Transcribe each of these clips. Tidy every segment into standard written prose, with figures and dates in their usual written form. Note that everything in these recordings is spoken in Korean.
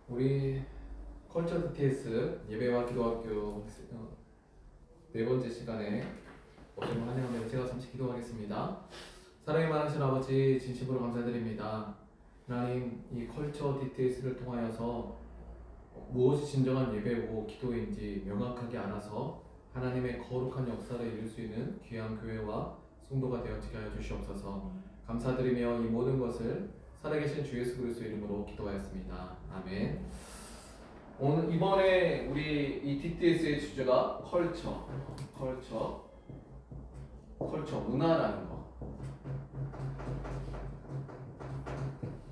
우리 컬처 DTS 예배와 기도학교 네 번째 시간에 오심을 환영하며 제가 잠시 기도하겠습니다. 사랑이 많으신 아버지 진심으로 감사드립니다. 하나님, 이 컬처 DTS를 통하여서 무엇이 진정한 예배고 기도인지 명확하게 알아서 하나님의 거룩한 역사를 이룰 수 있는 귀한 교회와 성도가 되어지게 하여 주시옵소서. 감사드리며 이 모든 것을 살아계신 주 예수 그리스도 이름으로 기도하였습니다. 아멘. 오늘 이번에 우리 이 DTS의 주제가 컬처 문화라는 거.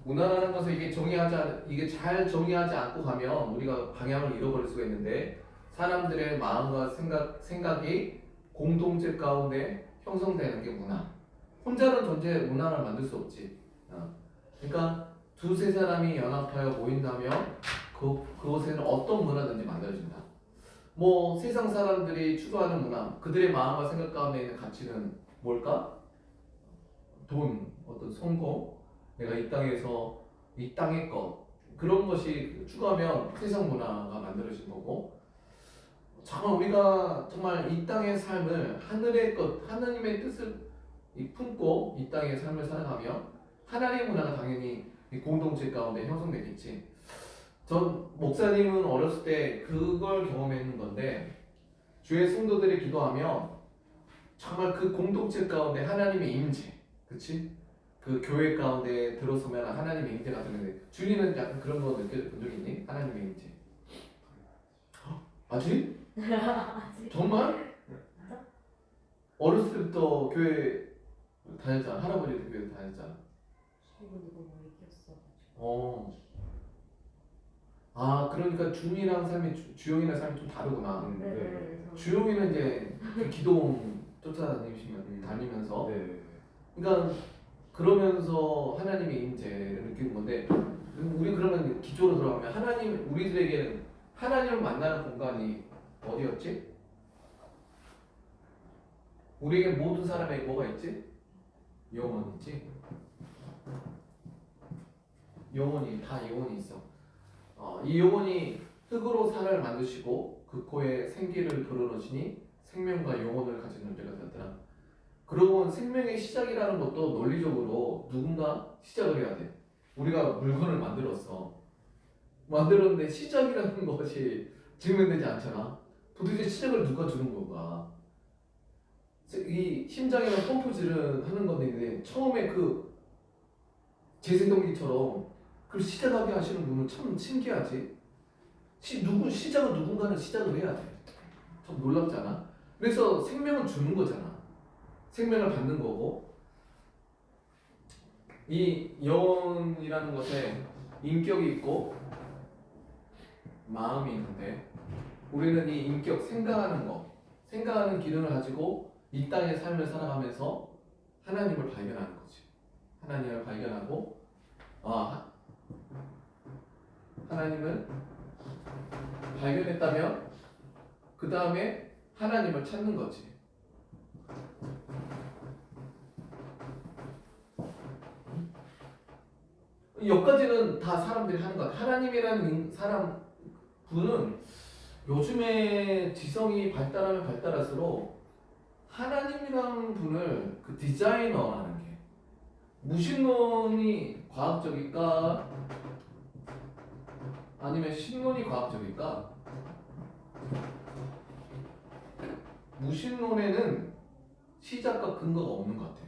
문화라는 것을 이게 잘 정의하지 않고 가면 우리가 방향을 잃어버릴 수가 있는데, 사람들의 마음과 생각이 공동체 가운데 형성되는 게 문화. 혼자는 존재 문화를 만들 수 없지. 그러니까 두세 사람이 연합하여 모인다면 그곳에는 어떤 문화든지 만들어진다. 뭐 세상 사람들이 추구하는 문화, 그들의 마음과 생각 가운데 있는 가치는 뭘까? 돈, 어떤 성공, 내가 이 땅에서 이 땅의 것, 그런 것이 추구하면 세상 문화가 만들어진 거고, 정말 우리가 정말 이 땅의 삶을 하늘의 것, 하나님의 뜻을 품고 이 땅의 삶을 살아가며 하나님의 문화가 당연히 공동체 가운데 형성되겠지. 전 목사님은 어렸을 때 그걸 경험했는 건데, 주의 성도들이 기도하면 정말 그 공동체 가운데 하나님의 임재, 그치? 그 교회 가운데 들어서면 하나님의 임재가 되는데, 주님은 약간 그런 거 느껴본 적 있니? 하나님의 임재. 아직? 정말? 어렸을 때부터 교회 다녔잖아. 할아버지도 교회 다녔잖아. 그러니까 준이랑 주영이랑 삶이 좀 다르구나. 네. 주영이는 이제 기도원 다니면서, 그러니까 그러면서 하나님의 임재를 느끼는 건데, 우리 그러면 기초로 들어가면 우리들에게는 하나님을 만나는 공간이 어디였지? 우리에게 모든 사람에게 뭐가 있지? 영혼이 있지? 영혼이 있어. 이 영혼이 흙으로 사람을 만드시고 그 코에 생기를 불어넣으시니 생명과 영혼을 가진 존재가 되었더라. 그러고 생명의 시작이라는 것도 논리적으로 누군가 시작을 해야 돼. 우리가 물건을 만들었는데 시작이라는 것이 증명되지 않잖아. 도대체 시작을 누가 주는 건가? 이 심장이나 펌프질은 하는 건데, 처음에 그 제세동기처럼 그걸 시작하게 하시는 분은 참 신기하지. 시작은 누군가는 시작을 해야 돼. 참 놀랍잖아. 그래서 생명은 주는 거잖아. 생명을 받는 거고, 이 영이라는 것에 인격이 있고 마음이 있는데, 우리는 이 인격, 생각하는 기능을 가지고 이 땅의 삶을 살아가면서 하나님을 발견하는 거지. 하나님을 발견하고, 하나님을 발견했다면 그 다음에 하나님을 찾는 거지. 여기까지는 다 사람들이 하는 것 같아. 하나님이라는 분은 요즘에 지성이 발달하면 발달할수록 하나님이라는 분을 그 디자이너라는 게, 무신론이 과학적일까 아니면 신론이 과학적일까? 무신론에는 시작과 근거가 없는 것 같아.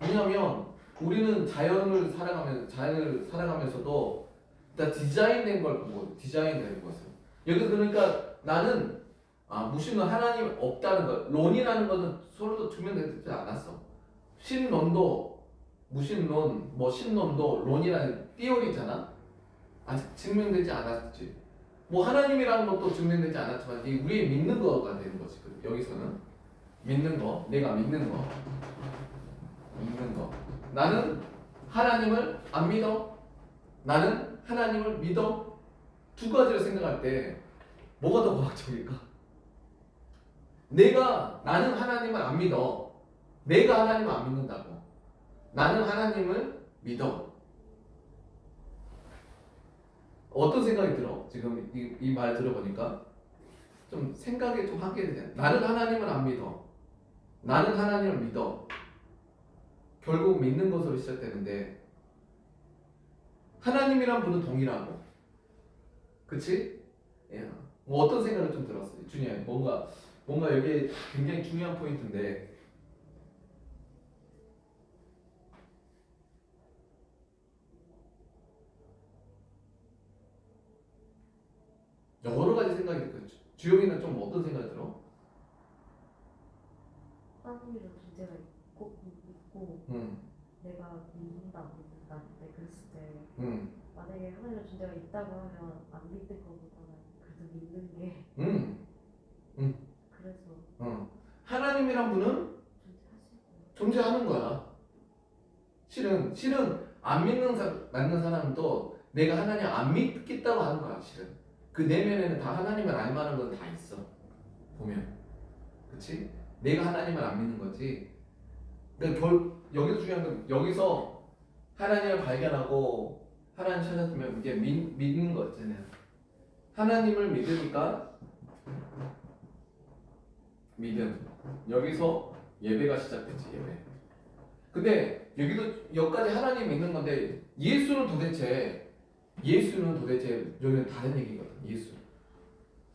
왜냐하면 우리는 자연을 살아가면서도 다 디자인된 걸 보고, 디자인된 것을. 여기서 그러니까 나는 무신론, 하나님 없다는 것, 론이라는 것은 서로도 증명되지 않았어. 신론도 무신론, 뭐 신론도 론이라는 띠어리잖아. 아직 증명되지 않았지. 뭐 하나님이라는 것도 증명되지 않았지만 이게 우리의 믿는 거가 되는 거지. 여기서는 믿는 거, 내가 믿는 거, 믿는 거. 나는 하나님을 안 믿어. 나는 하나님을 믿어. 두 가지를 생각할 때 뭐가 더 과학적일까? 나는 하나님을 안 믿어. 내가 하나님을 안 믿는다고. 나는 하나님을 믿어. 어떤 생각이 들어? 지금 이 말 들어보니까 좀 생각이 좀 하게 되잖아. 나는 하나님을 안 믿어. 나는 하나님을 믿어. 결국 믿는 것으로 시작되는데 하나님이란 분은 동일하고, 그치? 예. 뭐 어떤 생각이 좀 들었어요? 준이야, 뭔가 여기 굉장히 중요한 포인트인데. 여러 가지 생각이 들거든. 주영이는 좀 어떤 생각이 들어? 하나님이란 존재가 있고 내가 믿는다 근데 그랬을 때 만약에 하나님이란 존재가 있다고 하면 안 믿는 것보다는 그래도 믿는 게 그래서 하나님이란 분은 존재하는 거야. 실은 안 믿는 사람도 내가 하나님 안 믿겠다고 하는 거야. 실은 그 내면에는 다 하나님을 알만한 건 다 있어. 보면, 그렇지? 내가 하나님을 안 믿는 거지. 그러니까 여기서 중요한 건 여기서 하나님을 발견하고 하나님 찾았으면 이제 믿는 거 있잖아요. 하나님을 믿으니까 믿음. 여기서 예배가 시작됐지. 예배. 근데 여기까지 하나님 믿는 건데 예수는 도대체 여기는 다른 얘기거든. 예수.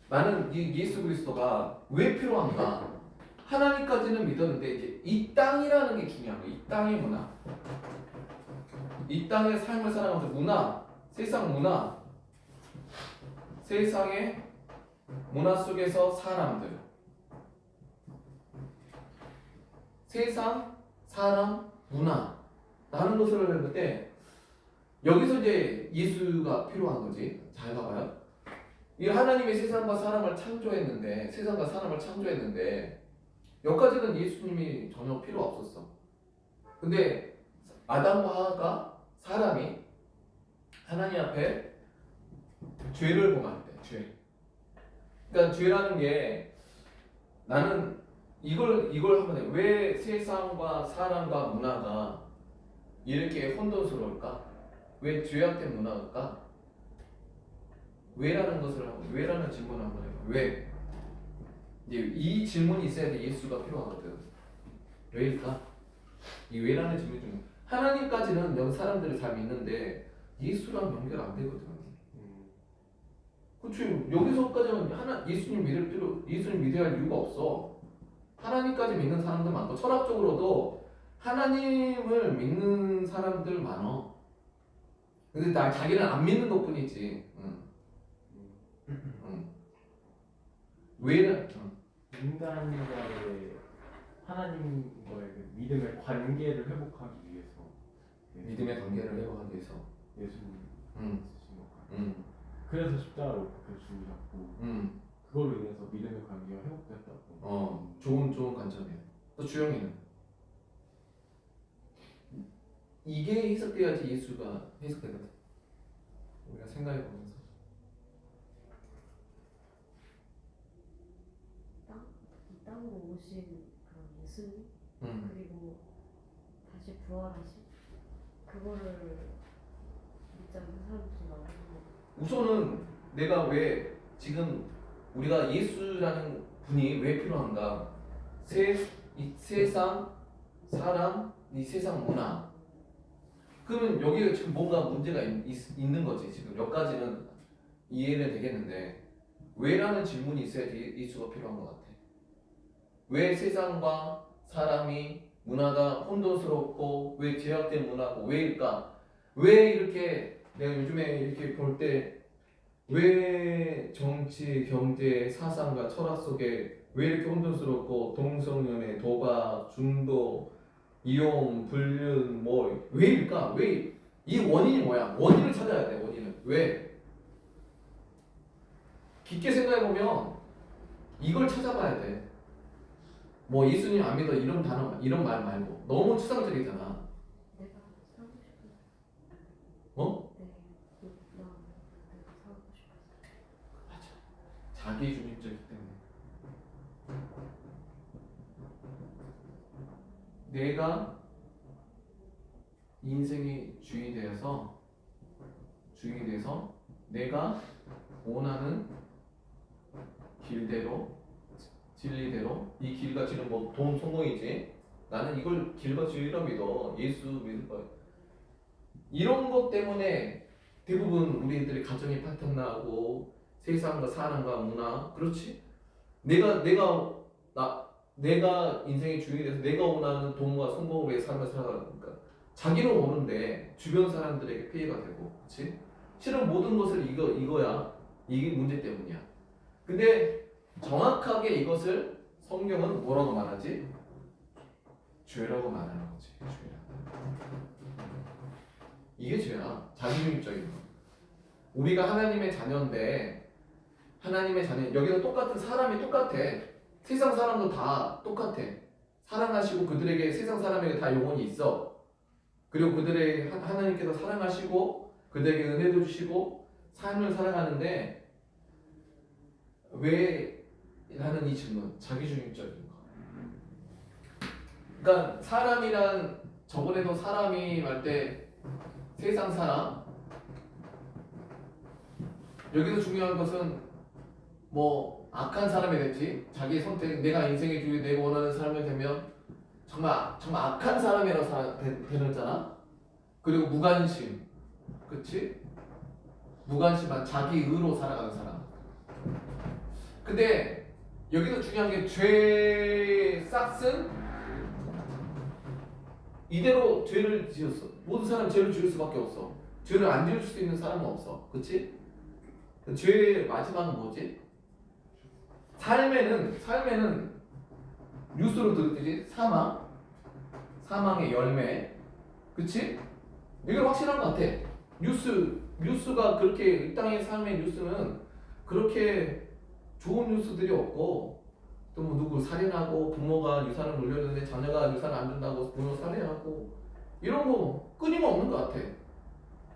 나는 이 예수 그리스도가 왜 필요한가? 하나님까지는 믿었는데 이제 이 땅이라는 게 중요한 거야. 이 땅의 문화. 이 땅의 삶을 살아가면서 문화, 세상 문화, 세상의 문화 속에서 사람들, 세상, 사람, 문화 라는 것을 할 때 여기서 이제 예수가 필요한 거지. 잘 봐봐요. 이 하나님이 세상과 사람을 창조했는데, 세상과 사람을 창조했는데 여기까지는 예수님이 전혀 필요 없었어. 근데 아담과 하와가 사람이 하나님 앞에 죄를 범할 때, 죄. 그러니까 죄라는 게 나는 이걸 하면 돼. 왜 세상과 사람과 문화가 이렇게 혼돈스러울까? 왜 죄악된 문화일까? 왜라는 질문을 한번 해봐. 왜? 이제 이 질문이 있어야 돼. 예수가 필요하거든. 왜일까? 이 왜라는 질문이 좀 하나님까지는 여기 사람들이 잘 믿는데 예수랑 연결 안 되거든. 그렇지. 여기서까지는 예수님 믿어야 할 이유가 없어. 하나님까지 믿는 사람들 많고 철학적으로도 하나님을 믿는 사람들 많어. 근데 자기는 안 믿는 것뿐이지. 왜는? 인간과의 하나님과의 그 믿음의 관계를 회복하기 위해서 믿음의 관계를 회복하기 위해서 예수님 쓰신 것 같아요. 그래서 십자가로 그렇게 죽으셨고 그걸로 인해서 믿음의 관계가 회복됐다고. 좋은 관점이에요. 또 주영이는 이게 해석돼야지 예수가 해석되거든. 우리가 생각해보면서 이 땅으로 오신 그런 예수님 그리고 다시 부활하신 그거를 믿지 않는 사람들이 많은 거. 우선은 내가 왜 지금 우리가 예수라는 분이 왜 필요한가? 이 세상 사람, 이 세상 문화. 그러면 여기에 지금 뭔가 문제가 있는 거지. 지금 여기까지는 이해는 되겠는데 왜라는 질문이 있어야지 예수가 필요한 것 같아. 왜 세상과 사람이 문화가 혼돈스럽고 왜 제약된 문화고 왜일까? 왜 이렇게 내가 요즘에 이렇게 볼 때 왜 정치, 경제, 사상과 철학 속에 왜 이렇게 혼돈스럽고 동성연애, 도박, 중도, 이용, 불륜 뭐 왜일까? 왜 이 원인이 뭐야? 원인을 찾아야 돼. 원인을 왜? 깊게 생각해 보면 이걸 찾아봐야 돼. 뭐 예수님 안 믿어 이런 단어 이런 말 말고 너무 추상적이잖아. 내가 사고 싶은 어? 내 욕망 내가 사고 싶어서 맞아. 자기 중심적이기 때문에. 내가 인생의 주인이 돼서 내가 원하는 길대로 진리대로 이 길과 진리는 뭐 돈 성공이지 나는 이걸 길과 진리라 믿어 예수 믿을 거야 이런 것 때문에 대부분 우리들의 가정이 파탄나고 세상과 사람과 문화 그렇지 내가 인생의 주인이 돼서 내가 원하는 돈과 성공을 위해 삶을 살아가니까 자기는 오는데 주변 사람들에게 피해가 되고 그렇지 실은 모든 것을 이거야 이게 문제 때문이야 근데 정확하게 이것을 성경은 뭐라고 말하지? 죄라고 말하는 거지 죄라 이게 죄야 자기중립적인 거 우리가 하나님의 자녀인데 하나님의 자녀 여기서 똑같은 사람이 똑같아 세상 사람도 다 똑같아 사랑하시고 그들에게 세상 사람에게 다 영혼이 있어 그리고 그들의 하나님께서 사랑하시고 그들에게 은혜도 주시고 삶을 살아가는데 왜 하는 이 질문 자기중립적인 거 그러니까 사람이란 저번에도 사람이 말 때 세상 사람 여기서 중요한 것은 뭐 악한 사람이 됐지 자기 선택 내가 인생의 주인 내가 원하는 삶을 되면 정말 악한 사람이라고 되는잖아 그리고 무관심 그치 무관심한 자기 의로 살아가는 사람 근데 여기서 중요한 게 죄 싹슨 이대로 죄를 지었어 모든 사람 죄를 지을 수밖에 없어 죄를 안 지을 수 있는 사람은 없어 그치 죄의 마지막은 뭐지 삶에는 뉴스로 들었듯이 사망의 열매 그치 이건 확실한 것 같아 뉴스가 그렇게 이 땅의 삶의 뉴스는 그렇게 좋은 뉴스들이 없고 또 뭐 누구 살인하고 부모가 유산을 물려줬는데 자녀가 유산을 안 준다고 부모 살인하고 이런 거 끊임없는 것 같아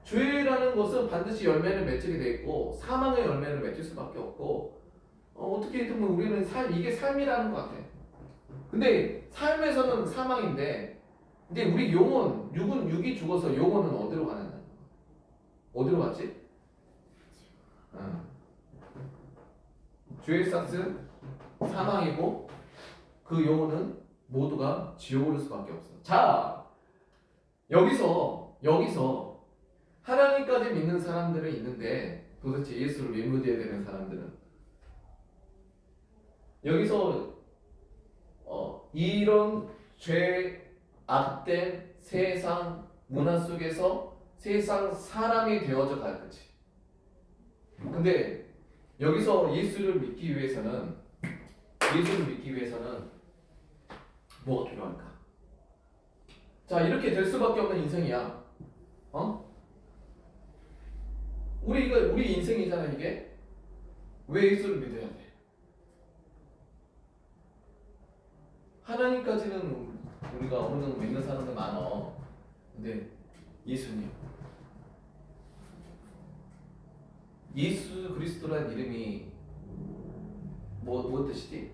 죄라는 것은 반드시 열매를 맺게 돼 있고 사망의 열매를 맺을 수밖에 없고 어떻게 보면 우리는 이게 삶이라는 것 같아 근데 삶에서는 사망인데 근데 우리 육이 죽어서 영혼은 어디로 가느냐 어디로 갔지? 죄의 싹은 사망이고 그 영혼은 모두가 지옥으로 올 수밖에 없어. 자, 여기서 하나님까지 믿는 사람들은 있는데 도대체 예수를 왜 믿어야 되는 사람들은 여기서 이런 죄 악된 세상 문화 속에서 세상 사람이 되어져 갈 거지. 근데 여기서 예수를 믿기 위해서는 뭐가 필요할까? 자, 이렇게 될 수밖에 없는 인생이야. 우리 인생이잖아 이게. 왜 예수를 믿어야 돼? 하나님까지는 우리가 어느 정도 믿는 사람들 많아. 근데 예수님, 예수 그리스도란 이름이 뭐 뜻이지?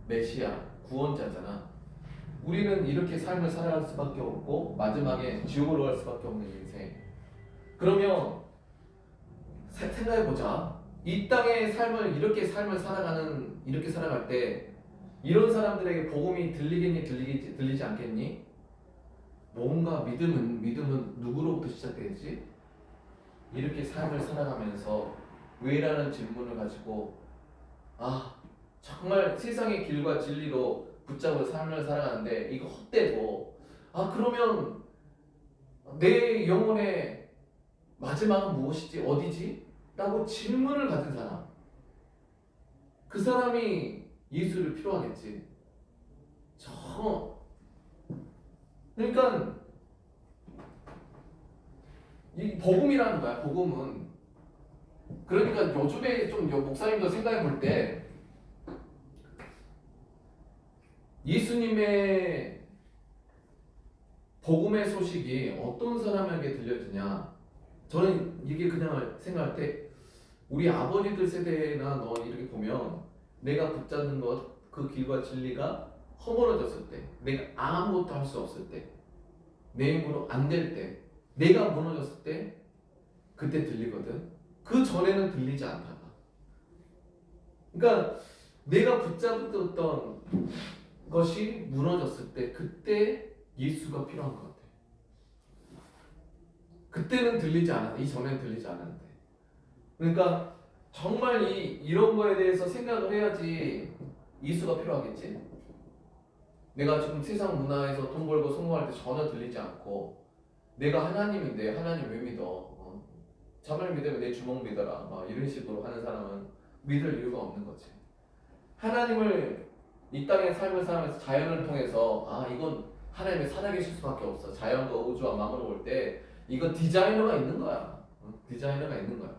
메시아, 구원자잖아. 우리는 이렇게 삶을 살아갈 수밖에 없고 마지막에 지옥으로 갈 수밖에 없는 인생. 그러면 생각해보자. 이 땅의 삶을 이렇게 살아갈 때 이런 사람들에게 복음이 들리지 않겠니? 뭔가 믿음은 누구로부터 시작되지? 이렇게 삶을 살아가면서 왜라는 질문을 가지고 정말 세상의 길과 진리로 붙잡고 삶을 살아가는데 이거 헛되고 그러면 내 영혼의 마지막은 무엇이지? 어디지? 라고 질문을 가진 사람 그 사람이 예수를 필요하겠지. 그러니까 이 복음이라는 거야. 복음은 그러니까 요즘에 좀 목사님도 생각해 볼 때 예수님의 복음의 소식이 어떤 사람에게 들려지냐? 저는 이게 그냥 생각할 때 우리 아버지들 세대나 너 이렇게 보면 내가 붙잡는 것 그 길과 진리가 허물어졌을 때, 내가 아무것도 할 수 없을 때, 내 힘으로 안 될 때, 내가 무너졌을 때 그때 들리거든. 그 전에는 들리지 않다가. 그러니까 내가 붙잡았던 것이 무너졌을 때 그때 예수가 필요한 것 같아. 그때는 들리지 않았는데 이전에는 들리지 않았는데. 그러니까 정말 이런 거에 대해서 생각을 해야지 예수가 필요하겠지. 내가 지금 세상 문화에서 돈 벌고 성공할 때 전혀 들리지 않고 내가 하나님인데 하나님 왜 믿어? 자말 믿으면 내 주먹 믿어라. 막 이런 식으로 하는 사람은 믿을 이유가 없는 거지. 하나님을 이 땅의 삶을 살면서 자연을 통해서 이건 하나님이 살아계실 수밖에 없어. 자연과 우주와 마음으로 볼 때 이건 디자이너가 있는 거야. 디자이너가 있는 거야.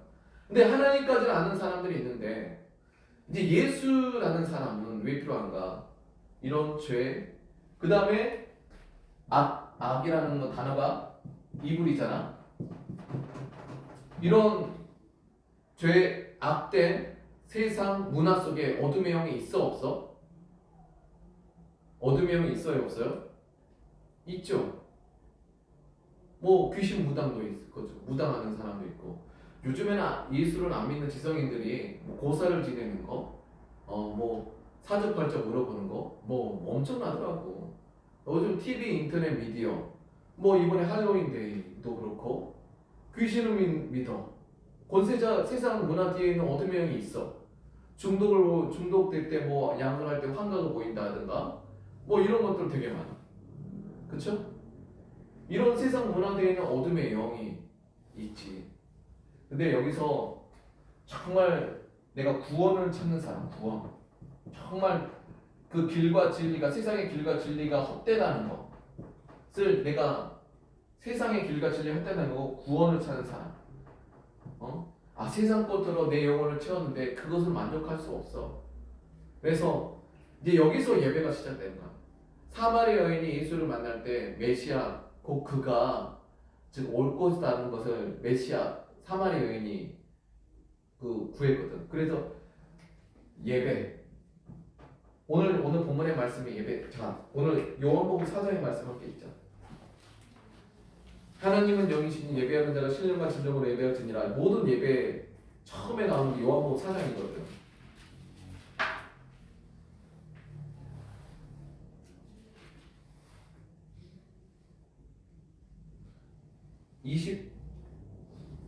근데 하나님까지는 아는 사람들이 있는데 이제 예수라는 사람은 왜 필요한가? 이런 죄, 그 다음에 악이라는 거 단어가 이불이잖아. 이런 죄, 악된 세상 문화 속에 어둠의 영이 있어 없어? 어둠의 영이 있어요 없어요? 있죠. 뭐 귀신 무당도 있을 거죠. 무당하는 사람도 있고. 요즘에는 예수를 안 믿는 지성인들이 고사를 지내는 거, 뭐 사주팔자 물어보는 거, 뭐 엄청나더라고. 요즘 TV, 인터넷, 미디어, 뭐 이번에 할로윈데이도 그렇고 귀신을 믿어. 권세자 세상 문화 뒤에 있는 어둠의 영이 있어. 중독될 때 뭐 양을 할 때 환각을 보인다든가, 뭐 이런 것들 되게 많아. 그쵸? 이런 세상 문화대에 있는 어둠의 영이 있지. 근데 여기서 정말 내가 구원을 찾는 사람, 구원. 정말 그 길과 진리가, 세상의 길과 진리가 헛되다는 것을 내가 세상의 길과 진리가 헛되다는 거 구원을 찾는 사람. 세상 것으로 내 영혼을 채웠는데 그것을 만족할 수 없어. 그래서 이제 여기서 예배가 시작되는 거야. 사마리 여인이 예수를 만날 때 메시아, 곧 그가 즉 올 것이라는 것을 메시아 사마리 여인이 구했거든. 그래서 예배. 오늘 본문의 말씀이 예배. 자, 오늘 요한복음 4장의 말씀을 게 있죠. 하나님은 영이시니 예배하는 자가 신령과 진정으로 예배할지니라. 모든 예배 처음에 나오는 게 요한복음 4장이거든.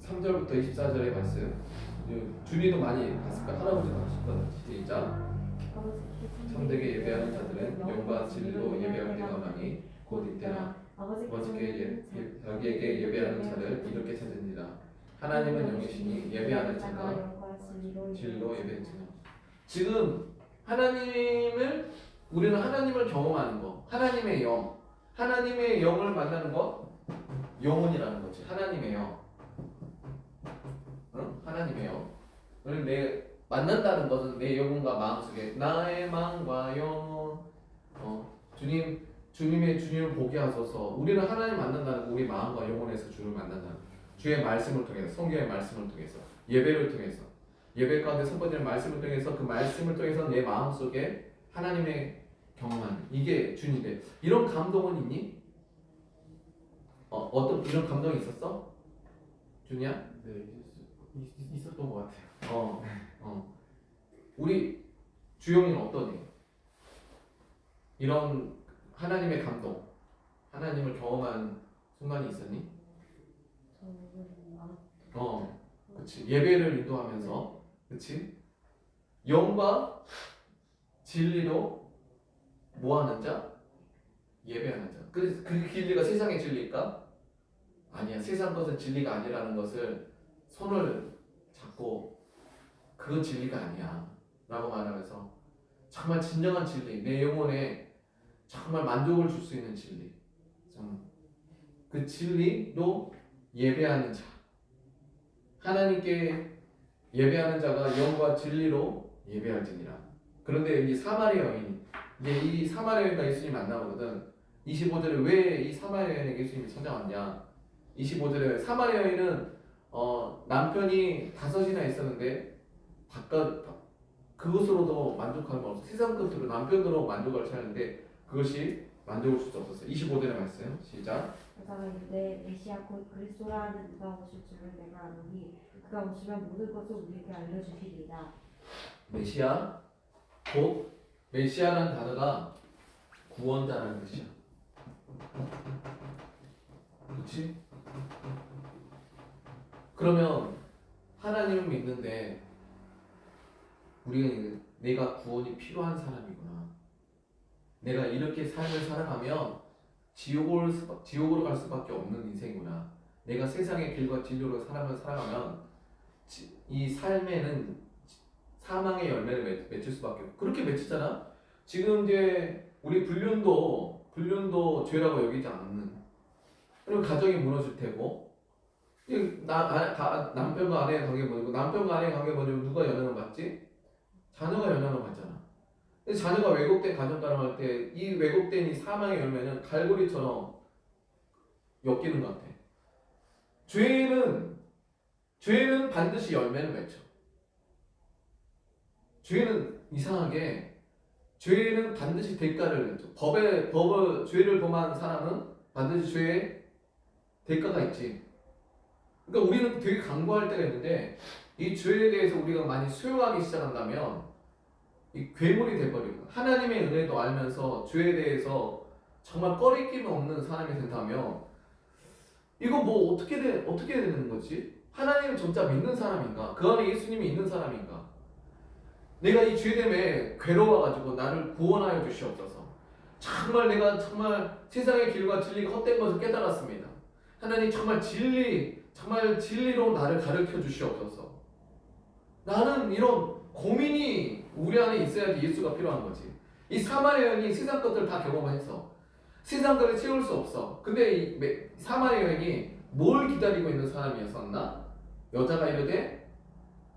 23절부터 24절의 말씀. 준이도 많이 봤을 거야. 할아버지도 봤을 거야. 시작. 참되게 예배하는 자들은 영과 진리로 예배할 때가 오나니 곧 이때나 아버지께 자기에게 예배하는 자를 이렇게 찾으니라. 하나님은 영이시니 예배하는 자가 진리로 예배할지니라. 지금 우리는 하나님을 경험하는 거, 하나님의 영을 만나는 것, 영혼이라는 거지. 하나님의 영. 하나님의 영. 만난다는 것은 내 영혼과 마음속에 나의 마음과 영혼. 주님을 보게 하소서. 우리는 하나님 만난다는 거, 우리 마음과 영혼에서 주를 만난다는 거. 주의 말씀을 통해서, 성경의 말씀을 통해서, 예배를 통해서, 예배 가운데 첫 번째는 말씀을 통해서, 그 말씀을 통해서 내 마음속에 하나님의 경험하는 이게 주님인데, 이런 감동은 있니? 어떤 이런 감동이 있었어? 준이야? 네, 있었던 것 같아요. 우리 주영이는 어떠니? 이런 하나님의 감동, 하나님을 경험한 순간이 있었니? 그렇지. 예배를 인도하면서, 그렇지. 영과 진리로 뭐하는 자? 예배하는 자. 그 진리가 세상의 진리일까? 아니야. 세상 것은 진리가 아니라는 것을 손을 잡고 그건 진리가 아니야 라고 말하면서 정말 진정한 진리, 내 영혼에 정말 만족을 줄 수 있는 진리. 자, 그 진리로 예배하는 자. 하나님께 예배하는 자가 영과 진리로 예배할지니라. 그런데 이 사마리아 여인, 이제 이 사마리아 여인과 예수님 만나거든. 25절에 왜 이 사마리아 여인에게 예수님이 찾아왔냐? 25절에 사마리아 여인은 남편이 5이나 있었는데 그것으로도 만족할 수 없어. 세상 것으로 남편으로 만족을 찾는데 그것이 만족을 줄 수 없었어요. 25절의 말씀 시작. 사람이 내 메시아 곧 그리스도라는 누가 오실 줄을 내가 아노니 그가 오시면 모든 것을 우리에게 알려주시리이다. 메시아 곧 메시아라는 단어가 구원자라는 뜻이야. 그렇지? 그러면 하나님을 믿는데 우리가 내가 구원이 필요한 사람이구나. 내가 이렇게 삶을 살아가면 지옥으로 갈 수밖에 없는 인생이구나. 내가 세상의 길과 진리로 삶을 살아가면 이 삶에는 사망의 열매를 맺을 수밖에 없고 그렇게 맺히잖아. 지금 이제 우리 불륜도 죄라고 여기지 않는. 그리고 가정이 무너질 테고 남편과 아내의 관계 무너지고 남편과 아내의 관계 무너지면 누가 영향을 받지? 자녀가 영향을 받잖아. 근데 자녀가 왜곡된 가정 가람할 때 이 왜곡된 이 사망의 열매는 갈고리처럼 엮이는 것 같아. 죄는 반드시 열매를 맺혀. 죄는 이상하게 죄는 반드시 대가를 맺죠. 법을 죄를 범한 사람은 반드시 죄의 대가가 있지. 그러니까 우리는 되게 강구할 때가 있는데 이 죄에 대해서 우리가 많이 수용하기 시작한다면 이 괴물이 돼버리고 하나님의 은혜도 알면서 죄에 대해서 정말 꺼리낌 없는 사람이 된다면 이거 뭐 어떻게 되는 거지? 하나님을 진짜 믿는 사람인가? 그 안에 예수님이 있는 사람인가? 내가 이 죄 때문에 괴로워가지고 나를 구원하여 주시옵소서. 내가 정말 세상의 길과 진리가 헛된 것을 깨달았습니다. 하나님 정말 진리로 나를 가르쳐 주시옵소서. 나는 이런 고민이 우리 안에 있어야지 예수가 필요한 거지. 이 사마리아 여인이 세상 것들 다 경험했어. 세상 것을 채울 수 없어. 근데 이 사마리아 여인이 뭘 기다리고 있는 사람이었었나? 여자가 이르되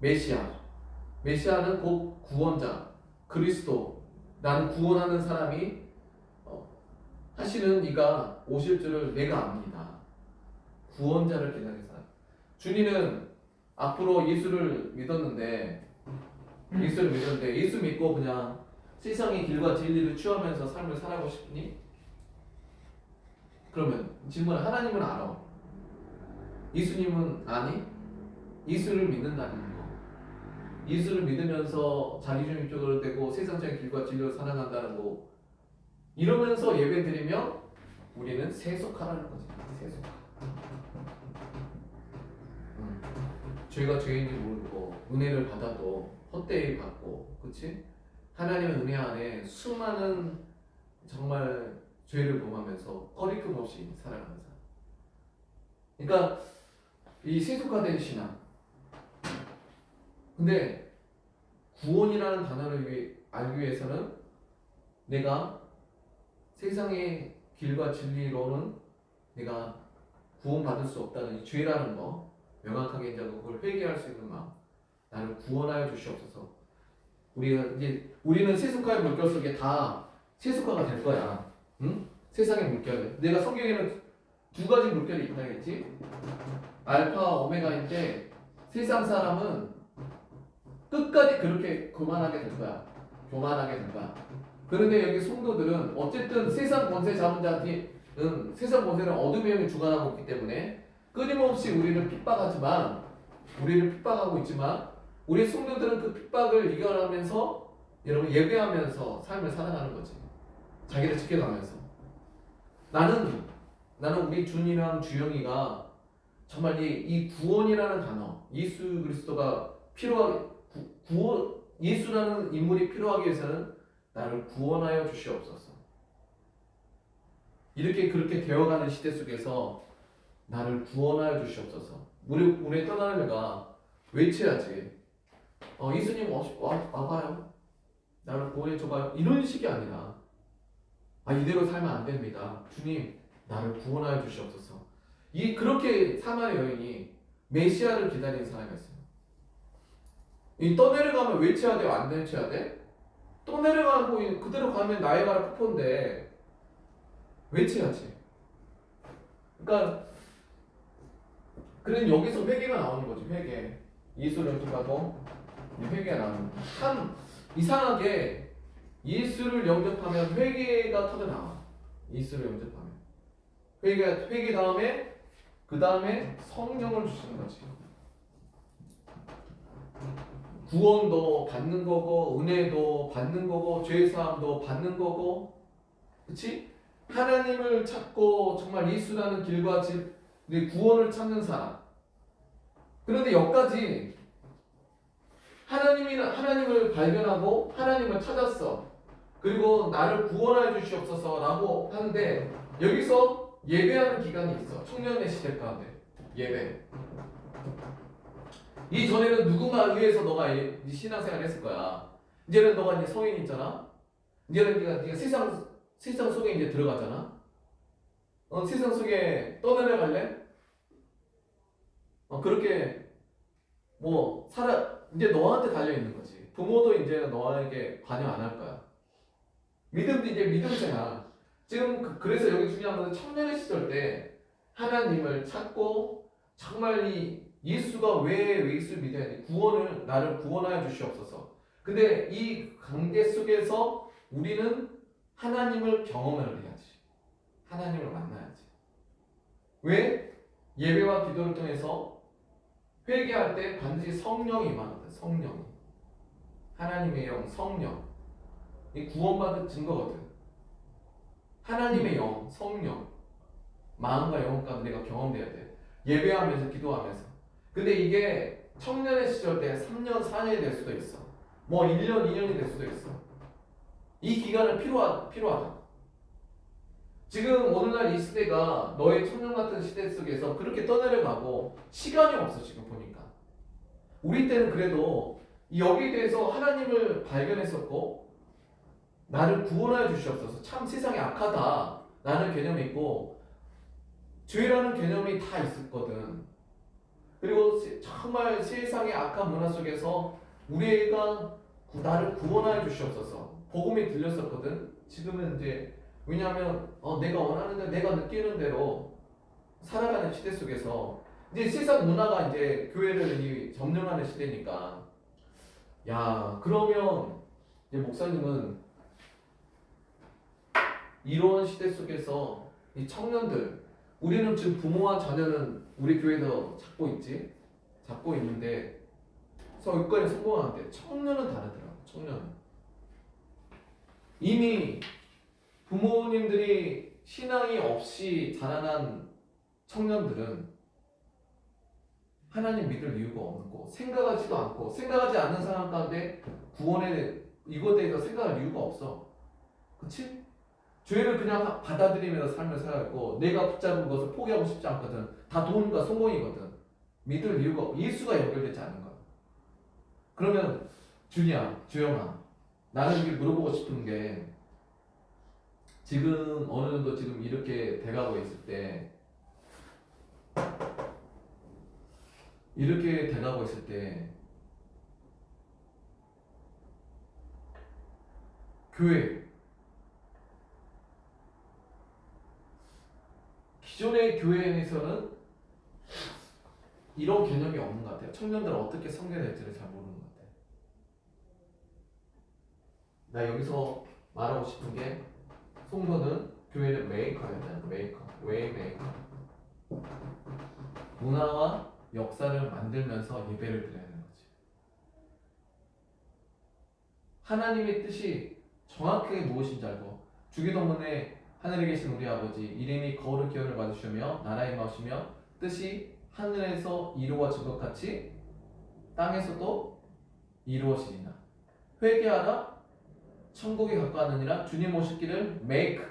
메시아는 곧 구원자, 그리스도, 나는 구원하는 사람이 하시는 이가 오실 줄을 내가 압니다. 구원자를 기다리는 사람. 준이는 앞으로 예수를 믿었는데 예수 믿고 그냥 세상의 길과 진리를 취하면서 삶을 살아가고 싶니? 그러면 질문, 하나님은 알아. 예수님은 아니? 예수를 믿는다는 거. 예수를 믿으면서 자기중심적으로 되고 세상적인 길과 진리로 살아간다는 거. 이러면서 예배 드리면 우리는 세속하라는 거지. 세속하. 죄가 죄인지 모르고 은혜를 받아도 헛되이 받고, 그렇지? 하나님의 은혜 안에 수많은 정말 죄를 범하면서 꺼리낌 없이 살아가는 사람. 그러니까 이 세속화된 신앙. 근데 구원이라는 단어를 알기 위해서는 내가 세상의 길과 진리로는 내가 구원받을 수 없다는 이 죄라는 거 명확하게 이제 그걸 회개할 수 있는 마음. 나를 구원하여 주시옵소서. 우리는 세속화의 물결 속에 다 세속화가 될 거야. 응? 세상의 물결. 내가 성경에는 2가지 물결이 있다 했지. 알파 오메가인데 세상 사람은 끝까지 그렇게 교만하게 될 거야. 그런데 여기 성도들은 어쨌든 세상 권세 잡은 자들은 세상 권세는 어둠의 영이 주관하고 있기 때문에 끊임없이 우리를 핍박하고 있지만 우리 성도들은 그 핍박을 이겨내면서 여러분 예배하면서 삶을 살아가는 거지. 자기를 지켜가면서 나는 우리 준이랑 주영이가 정말 이 구원이라는 단어, 예수 그리스도가 예수라는 인물이 필요하기 위해서는 나를 구원하여 주시옵소서. 그렇게 되어가는 시대 속에서 나를 구원하여 주시옵소서. 우리 떠나는 애가 외쳐야지. 예수님 와봐요. 나를 구원해 줘봐요. 이런 식이 아니라 이대로 살면 안 됩니다. 주님 나를 구원하여 주시옵소서. 이 그렇게 사마리 여인이 메시아를 기다리는 사람이었어요. 이 떠내려가면 외쳐야 돼요? 안 외쳐야 돼? 떠내려가고 그대로 가면 나이가라 폭포인데 외쳐야지. 그러니까 그런 여기서 회개가 나오는 거지. 회개. 예수를 영접하고 회개가 나오는 거. 참 이상하게 예수를 영접하면 회개가 터져 나와. 예수를 영접하면 회개 다음에 그 다음에 성령을 주시는 거지. 구원도 받는 거고 은혜도 받는 거고 죄사함도 받는 거고, 그렇지? 하나님을 찾고 정말 예수라는 길과 구원을 찾는 사람. 그런데 여기까지 하나님을 발견하고 하나님을 찾았어. 그리고 나를 구원해 주시옵소서라고 하는데 여기서 예배하는 기간이 있어. 청년의 시대 가운데 예배. 이 전에는 누군가 의해서 너가 신앙생활을 했을 거야. 이제는 너가 이제 성인이 있잖아. 이제는 네가 세상 속에 이제 들어가잖아. 세상 속에 떠내려갈래? 그렇게 뭐 이제 너한테 달려 있는 거지. 부모도 이제 너에게 관여 안 할 거야. 믿음도 이제 믿음생활. 지금 그래서 여기 중요한 것은 청년의 시절 때 하나님을 찾고 정말 이 예수가 왜 예수를 믿어야 돼? 나를 구원하여 주시옵소서. 근데 이 관계 속에서 우리는 하나님을 경험을 해야지. 하나님을 만나야지. 왜? 예배와 기도를 통해서 회개할 때 반드시 성령이 임하거든. 성령이. 하나님의 영, 성령. 이 구원받은 증거거든. 하나님의 영, 성령. 마음과 영혼 가운데 내가 경험돼야 돼. 예배하면서 기도하면서. 근데 이게 청년의 시절 때 3년, 4년이 될 수도 있어. 뭐 1년, 2년이 될 수도 있어. 이 기간은 필요하다. 지금 오늘날 이 시대가 너의 청년 같은 시대 속에서 그렇게 떠내려가고 시간이 없어. 지금 보니까 우리 때는 그래도 여기에 대해서 하나님을 발견했었고 나를 구원하여 주시옵소서. 참 세상이 악하다 라는 개념이 있고 죄라는 개념이 다 있었거든. 그리고 정말 세상의 악한 문화 속에서 우리가 나를 구원하여 주시옵소서. 복음이 들렸었거든. 지금은 이제 왜냐하면 내가 원하는 대로 내가 느끼는 대로 살아가는 시대 속에서 이제 세상 문화가 이제 교회를 점령하는 시대니까 야 그러면 이제 목사님은 이런 시대 속에서 이 청년들 우리는 지금 부모와 자녀는 우리 교회에서 잡고 있는데 여기까지 성공하는데 청년은 다르더라고. 청년은 이미 부모님들이 신앙이 없이 자라난 청년들은 하나님 믿을 이유가 없고 생각하지도 않고 생각하지 않는 사람 가운데 구원에 이것에 대해서 생각할 이유가 없어. 그치? 죄를 그냥 받아들이면서 삶을 살아가고 내가 붙잡은 것을 포기하고 싶지 않거든. 다 돈과 성공이거든. 믿을 이유가 예수가 연결되지 않는 거야. 그러면 주영아 나는 이게 물어보고 싶은 게 지금 어느 정도 지금 이렇게 돼가고 있을 때 교회 기존의 교회에서는 이런 개념이 없는 것 같아요. 청년들은 어떻게 섬겨야 될지를 잘 모르는 것 같아요. 나 여기서 말하고 싶은 게 성도는 교회는 메이커였잖아. 웨이메이커. 문화와 역사를 만들면서 예배를 드려야 하는 거지. 하나님의 뜻이 정확하게 무엇인지 알고 주기도문에 하늘에 계신 우리 아버지 이름이 거룩히 기원을 받으시며 나라에 임하시며 뜻이 하늘에서 이루어진 것 같이 땅에서도 이루어지리라. 회개하라 천국에 가까우느니라. 주님 오실 길을 make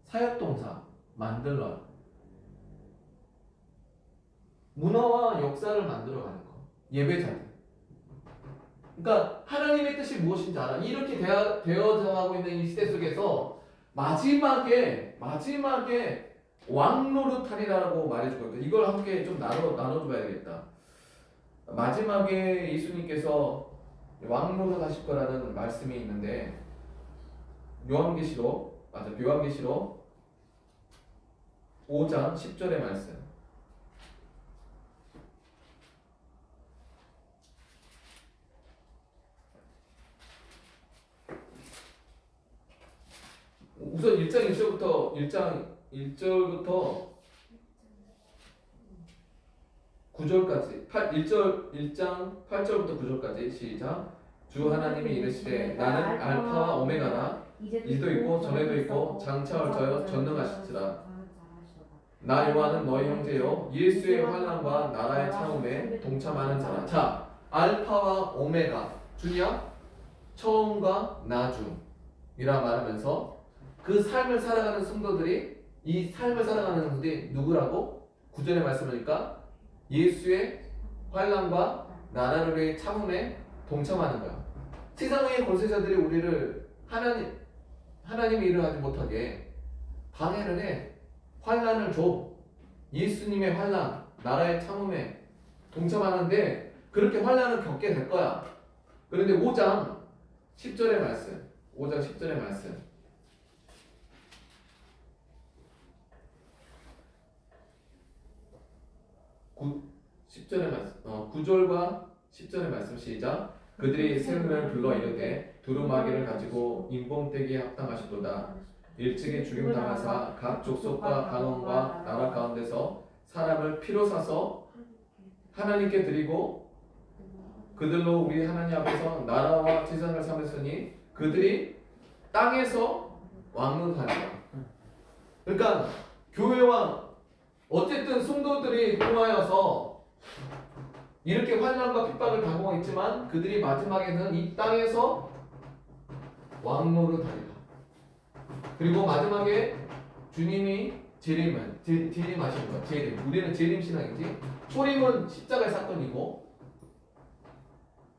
사역동사 만들라. 문화와 역사를 만들어가는 거. 예배자들. 그러니까 하나님의 뜻이 무엇인지 알아. 이렇게 되어져 가고 있는 이 시대 속에서 마지막에 왕노릇하리라고 말해주거든요. 이걸 함께 좀 나눠줘야겠다. 마지막에 예수님께서 왕노릇 하실 거라는 말씀이 있는데 요한계시록 5장 10절의 말씀. 우선 1장 9절까지 1장 8절부터 9절까지 시작. 주 하나님이 이르시되 나는 알파와 오메가라 이도 있고 전에도 있고 장차 올자여 전능하시리라. 나 요한은 너희 형제요 예수의 환난과 나라의 참음에 동참하는 자라. 자, 알파와 오메가 주냐? 처음과 나중이라 말하면서 그 삶을 살아가는 성도들이 이 삶을 살아가는 성도들이 누구라고? 9절에 말씀하니까 예수의 환난과 나라의 참음에 동참하는 거야. 세상의 권세자들이 우리를 하나님의 일을 하지 못하게 방해를 해. 환난을 줘. 예수님의 환난, 나라의 참음에 동참하는데 그렇게 환난을 겪게 될 거야. 그런데 5장 10절의 말씀. 5장 10절의 말씀. 9절과 10절의 말씀 시작. 그들이 세움을 불러 이르되 두루마기를 가지고 인봉되기에 합당하시도다. 일찍이 죽임당하사 각 족속과 강원과 나라 가운데서 사람을 피로 사서 하나님께 드리고 그들로 우리 하나님 앞에서 나라와 지상을 삼았으니 그들이 땅에서 왕노릇하리라. 그러니까 교회와 어쨌든 성도들이 통하여서 이렇게 환난과 핍박을 당하고 있지만 그들이 마지막에는 이 땅에서 왕노릇하리라. 그리고 마지막에 주님이 재림하신 거야. 재림. 우리는 재림 신앙이지. 초림은 십자가의 사건이고.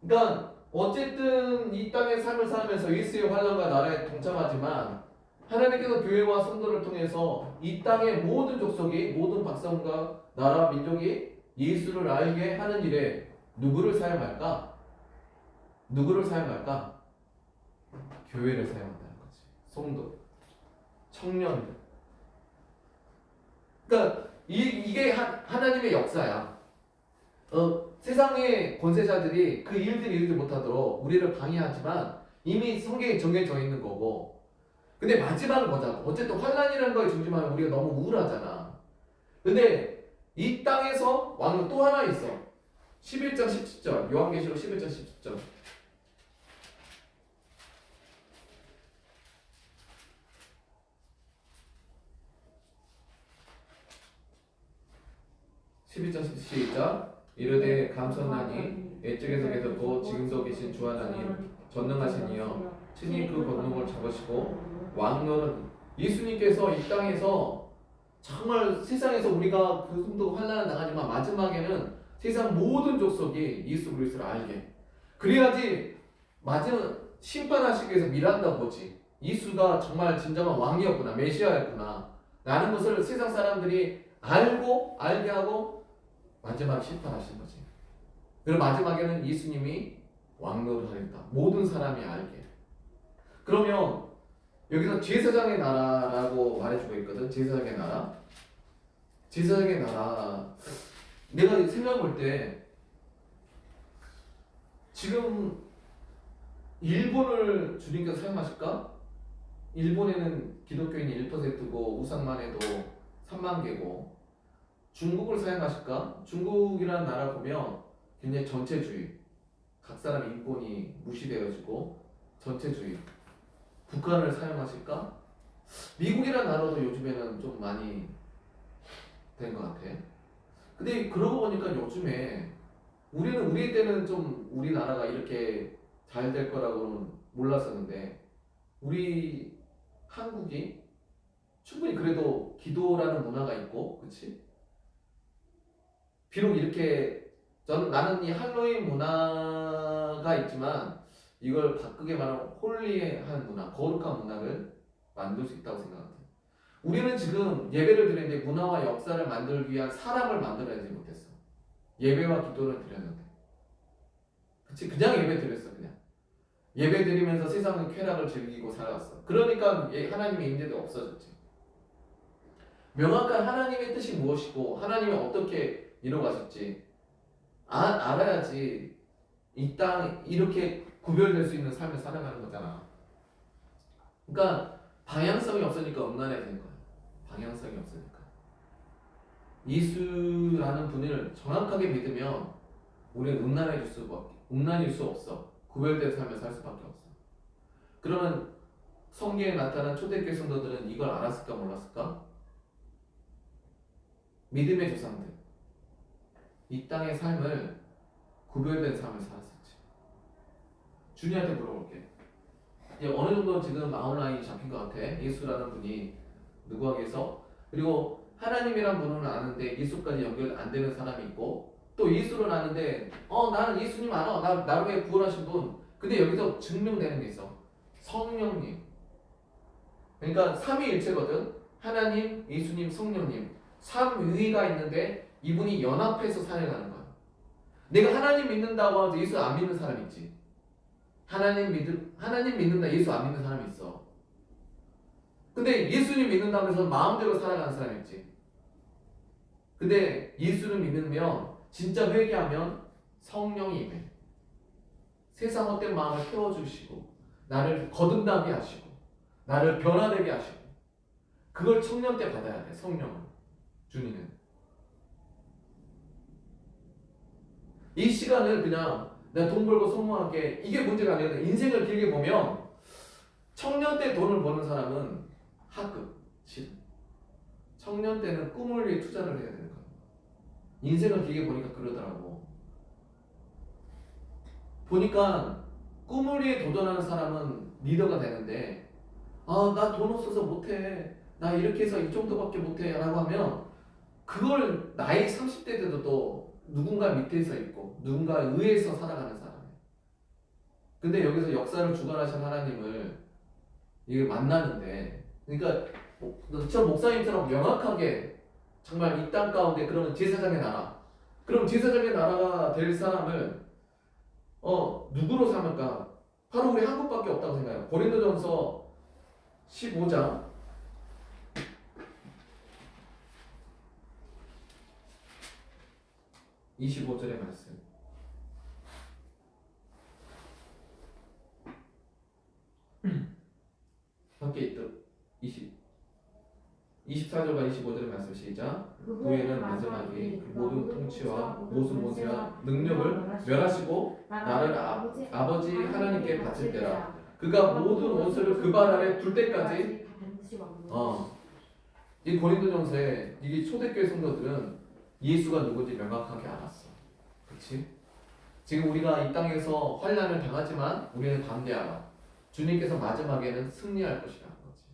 그러니까 어쨌든 이 땅의 삶을 살면서 예수의 환난과 나라에 동참하지만 하나님께서 교회와 성도를 통해서 이 땅의 모든 족속이 모든 백성과 나라 민족이 예수를 알게 하는 일에 누구를 사용할까? 누구를 사용할까? 교회를 사용한다는 거지. 성도, 청년들. 그러니까 이게 하나님의 역사야. 세상의 권세자들이 그 일들을 이루지 못하도록 우리를 방해하지만 이미 성경에 정해져 있는 거고. 근데 마지막은 뭐냐고. 어쨌든 환난이라는 거에 중심하면 우리가 너무 우울하잖아. 근데 이 땅에서 왕은 또 하나 있어. 11장 17절. 요한계시록 11장 17절. 11장 17절. 이르되 감선하니 옛적에서 계셨고 지금도 계신 주 하나님 전능하신 이여 친히 그 권능을 잡으시고 왕노는 예수님께서 이 땅에서 정말 세상에서 우리가 그 정도 환난을 당하지만 마지막에는 세상 모든 족속이 예수 그리스도를 알게. 그래야지 마지막 심판하시기 위해서 미란다 보지. 예수가 정말 진정한 왕이었구나, 메시아였구나 라는 것을 세상 사람들이 알게 하고 마지막 심판하신 거지. 그리고 마지막에는 예수님이 왕노를 하겠다. 모든 사람이 알게. 그러면 여기서 제사장의 나라라고 말해주고 있거든. 제사장의 나라. 제사장의 나라. 내가 생각해 볼 때 지금 일본을 주님께서 사용하실까? 일본에는 기독교인이 1%고 우상만 해도 3만 개고. 중국을 사용하실까? 중국이라는 나라 보면 굉장히 전체주의. 각 사람 인권이 무시되어지고 전체주의. 북한을 사용하실까? 미국이라는 나라도 요즘에는 좀 많이 된 것 같아. 근데 그러고 보니까 요즘에 우리 때는 좀 우리나라가 이렇게 잘 될 거라고는 몰랐었는데 우리 한국이 충분히 그래도 기도라는 문화가 있고, 그치? 비록 이렇게 나는 이 할로윈 문화가 있지만 이걸 바꾸게 말하면 홀리한 문화, 거룩한 문화를 만들 수 있다고 생각합니다. 우리는 지금 예배를 드리는데 문화와 역사를 만들기 위한 사람을 만들어내지 못했어. 예배와 기도를 드렸는데. 그치? 그냥 예배 드렸어, 그냥. 예배 드리면서 세상의 쾌락을 즐기고 살았어. 그러니까 하나님의 임재가 없어졌지. 명확한 하나님의 뜻이 무엇이고 하나님이 어떻게 이루어가실지 알아야지 이 땅 이렇게 구별될 수 있는 삶을 살아가는 거잖아. 그러니까 방향성이 없으니까 음란해지는 거야. 방향성이 없으니까. 예수라는 분을 정확하게 믿으면 우리는 음란일 수 없어. 구별된 삶을 살 수밖에 없어. 그러면 성경에 나타난 초대교회 성도들은 이걸 알았을까 몰랐을까? 믿음의 조상들 이 땅의 삶을 구별된 삶을 살았었지. 준이한테 물어볼게. 어느 정도 지금 아웃라인이 잡힌 것 같아. 예수라는 분이 누구에게서 그리고 하나님이란 분은 아는데 예수까지 연결 안 되는 사람이 있고 또 예수를 아는데 나는 예수님 알아. 나를 위해 구원하신 분. 근데 여기서 증명되는 게 있어. 성령님. 그러니까 삼위일체거든. 하나님, 예수님, 성령님. 삼위가 있는데 이분이 연합해서 살아가는 거야. 내가 하나님 믿는다고 하면서 예수 안 믿는 사람 있지. 하나님 믿는다 예수 안 믿는 사람이 있어. 근데 예수님 믿는다면서 마음대로 살아가는 사람이 있지. 근데 예수를 믿으면 진짜 회개하면 성령이 임해. 세상 헛된 마음을 태워주시고 나를 거듭나게 하시고 나를 변화되게 하시고 그걸 청년 때 받아야 돼. 성령을. 준이는 이 시간을 그냥 내가 돈 벌고 성공할게 이게 문제가 아니라 인생을 길게 보면 청년 때 돈을 버는 사람은 하급 실 청년 때는 꿈을 위해 투자를 해야 되는 거야. 인생을 길게 보니까 그러더라고. 보니까 꿈을 위해 도전하는 사람은 리더가 되는데 나 돈 없어서 못해 나 이렇게 해서 이 정도밖에 못해 라고 하면 그걸 나이 30대 때도 또 누군가 밑에서 있고 누군가 의해서 살아가는 사람이에요. 근데 여기서 역사를 주관하신 하나님을 이게 만나는데 그러니까 저 목사님처럼 명확하게 정말 이 땅 가운데 그러면 제사장의 나라 그럼 제사장의 나라가 될 사람을 누구로 삼을까? 바로 우리 한국밖에 없다고 생각해요. 고린도전서 15장 25절의 말씀. 함께 읽도록 24절과 25절의 말씀 시작. 후에는 마지막에 그 모든 통치와 모든 모세와 능력을 멸하시고 나를 아버지 하나님께 바칠 때라. 그가 모든 원수를 그 발 아래 둘 때까지. 이 고린도전서에 이 초대교회 성도들은 예수가 누군지 명확하게 알았어. 그렇지? 지금 우리가 이 땅에서 환난을 당하지만 우리는 담대하라. 주님께서 마지막에는 승리할 것이라는 거지.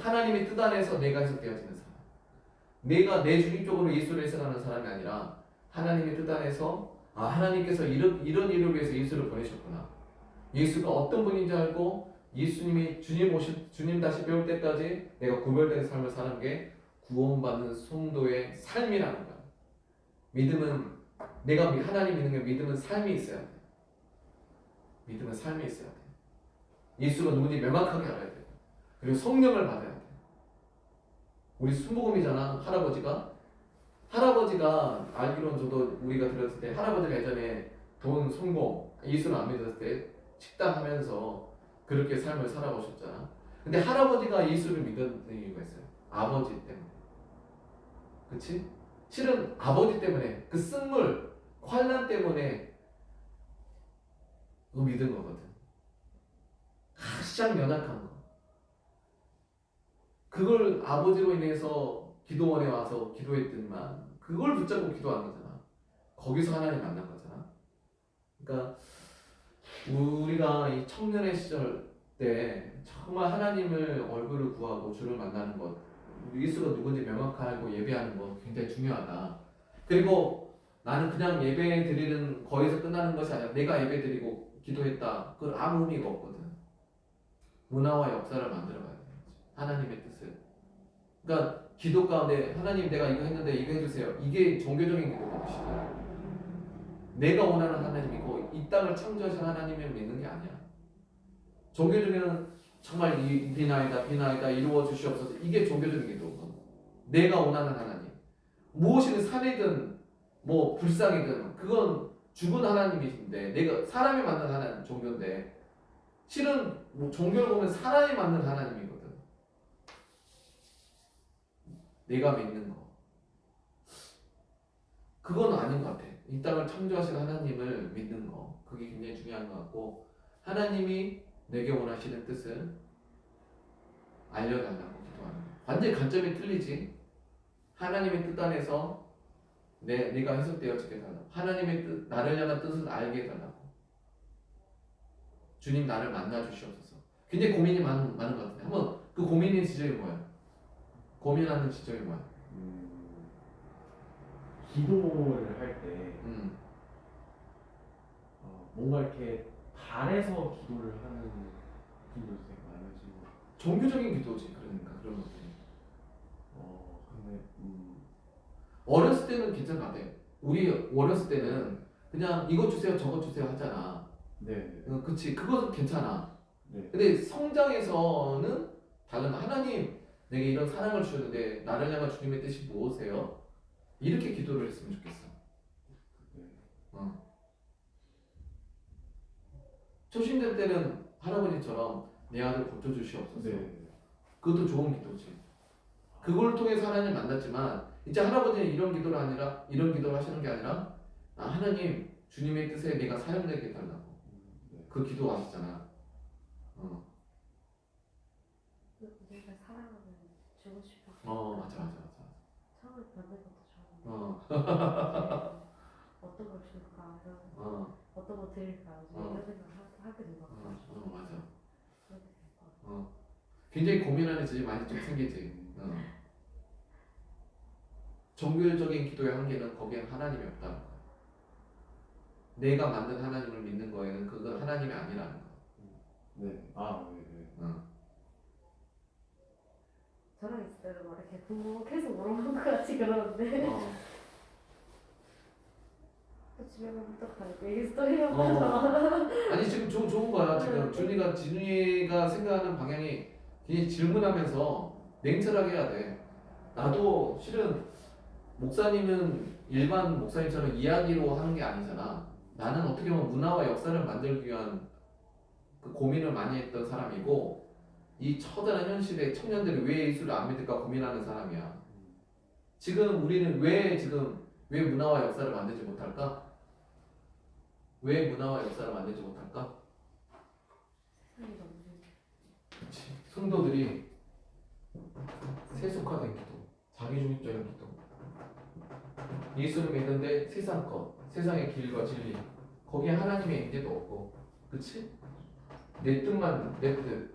하나님의 뜻 안에서 내가 해석되어지는 사람. 내가 내 주객적으로 예수를 해석하는 사람이 아니라 하나님의 뜻 안에서 하나님께서 이런 일을 위해서 예수를 보내셨구나. 예수가 어떤 분인지 알고 예수님이 주님 다시 배울 때까지 내가 구별된 삶을 사는 게 구원받는 성도의 삶이라는 거야. 믿음은 내가 하나님 믿는 게 믿음은 삶이 있어야 돼. 믿음은 삶이 있어야 돼. 예수가 누군지 명확하게 알아야 돼. 그리고 성령을 받아야 돼. 우리 순복음이잖아. 할아버지가 알기로는 저도 우리가 들었을 때 할아버지가 예전에 돈 성공 예수를 안 믿었을 때 식당 하면서 그렇게 삶을 살아보셨잖아. 근데 할아버지가 예수를 믿었던 이유가 있어요. 아버지 때문에. 그치? 실은 아버지 때문에 그 쓴물 환난 때문에 그 믿은 거거든. 가장 연약한 거. 그걸 아버지로 인해서 기도원에 와서 기도했더니만 그걸 붙잡고 기도한 거잖아. 거기서 하나님 만난 거잖아. 그러니까 우리가 이 청년의 시절 때 정말 하나님을 얼굴을 구하고 주를 만나는 것, 예수가 누군지 명확하고 예배하는 것 굉장히 중요하다. 그리고 나는 그냥 예배 드리는 거기서 끝나는 것이 아니라 내가 예배 드리고 기도했다. 그건 아무 의미가 없거든. 문화와 역사를 만들어가야 돼. 하나님의 뜻을. 그러니까 기도 가운데 하나님 내가 이거 했는데 이거 해주세요. 이게 종교적인 기도가 것이다. 내가 원하는 하나님이고 이 땅을 창조하신 하나님을 믿는 게 아니야. 종교적인 정말 이 비나이다 이루어 주시옵소서. 이게 종교적인 기도거든. 내가 원하는 하나님. 무엇이든 산이든 뭐 불상이든 그건 죽은 하나님이신데 내가 사람이 만든 하나님 종교인데 실은 뭐 종교를 보면 사람이 만든 하나님이거든. 내가 믿는 거. 그건 아닌 것 같아. 이 땅을 창조하신 하나님을 믿는 거. 그게 굉장히 중요한 것 같고 하나님이 내게 원하시는 뜻을 알려달라고 기도하는 거야. 완전히 관점이 틀리지. 하나님의 뜻 안에서 내가 해석되어지게 해달라고. 하나님의 뜻, 나를 향한 뜻을 알게 해달라고. 주님 나를 만나 주시옵소서. 굉장히 고민이 많은 것 같은데 한번 그 고민의 지점이 뭐야? 고민하는 지점이 뭐야? 기도를 할 때 뭔가 이렇게 바래서 기도를 하는 분들도 되게 많으시고 종교적인 기도지. 그러니까 그런 것들이. 근데 어렸을 때는 괜찮은 것 같아. 우리 어렸을 때는 그냥 이것 주세요 저것 주세요 하잖아. 네. 그치. 그것은 괜찮아. 네. 근데 성장에서는 다른 하나님 내게 이런 사랑을 주셨는데 나를 향한 주님의 뜻이 무엇이세요? 이렇게 기도를 했으면 좋겠어. 초신될 때는 할아버지처럼 내 아들 고쳐주시옵소서. 네. 그것도 좋은 기도지. 그걸 통해서 하나님 만났지만 이제 할아버지는 이런 기도를 아니라 이런 기도를 하시는 게 아니라 하나님 주님의 뜻에 내가 사용되게 해달라고. 그 기도 아시잖아. 내가 사랑하면 주고 싶어. 맞아. 처음에 받는 것도 좋은데 어떤 걸 줄까 어떤 거 드릴까 이런 생각 하게 된 것 같아요. 맞아. 그렇게 될 것 같아요. 굉장히 고민하는 질이 많이 좀 생기지. 종교적인 기도의 한계는 거기엔 하나님이 없다는 거야. 내가 만든 하나님을 믿는 거에는 그건 하나님이 아니라는 거야. 네. 네. 저랑 있을 때는 막 이렇게 부모 계속 물어보는 것 같이 그러는데 또 집에 가면 또 다르게 얘기 또 해요. 아니 지금 좋은 거야. 지금 진우이가 생각하는 방향이 굉장히 질문하면서 냉철하게 해야 돼. 나도 실은 목사님은 일반 목사님처럼 이야기로 하는 게 아니잖아. 나는 어떻게 보면 문화와 역사를 만들기 위한 그 고민을 많이 했던 사람이고 이 처절한 현실에 청년들이 왜 예수를 안 믿을까 고민하는 사람이야. 지금 우리는 왜 문화와 역사를 만들지 못할까? 왜 문화와 역사를 만들지 못할까? 그렇지. 성도들이 세속화된 기도, 자기중심적인 기도. 예수를 믿는데 세상 것, 세상의 길과 진리, 거기에 하나님의 임재도 없고, 그렇지? 내 뜻만 내 뜻.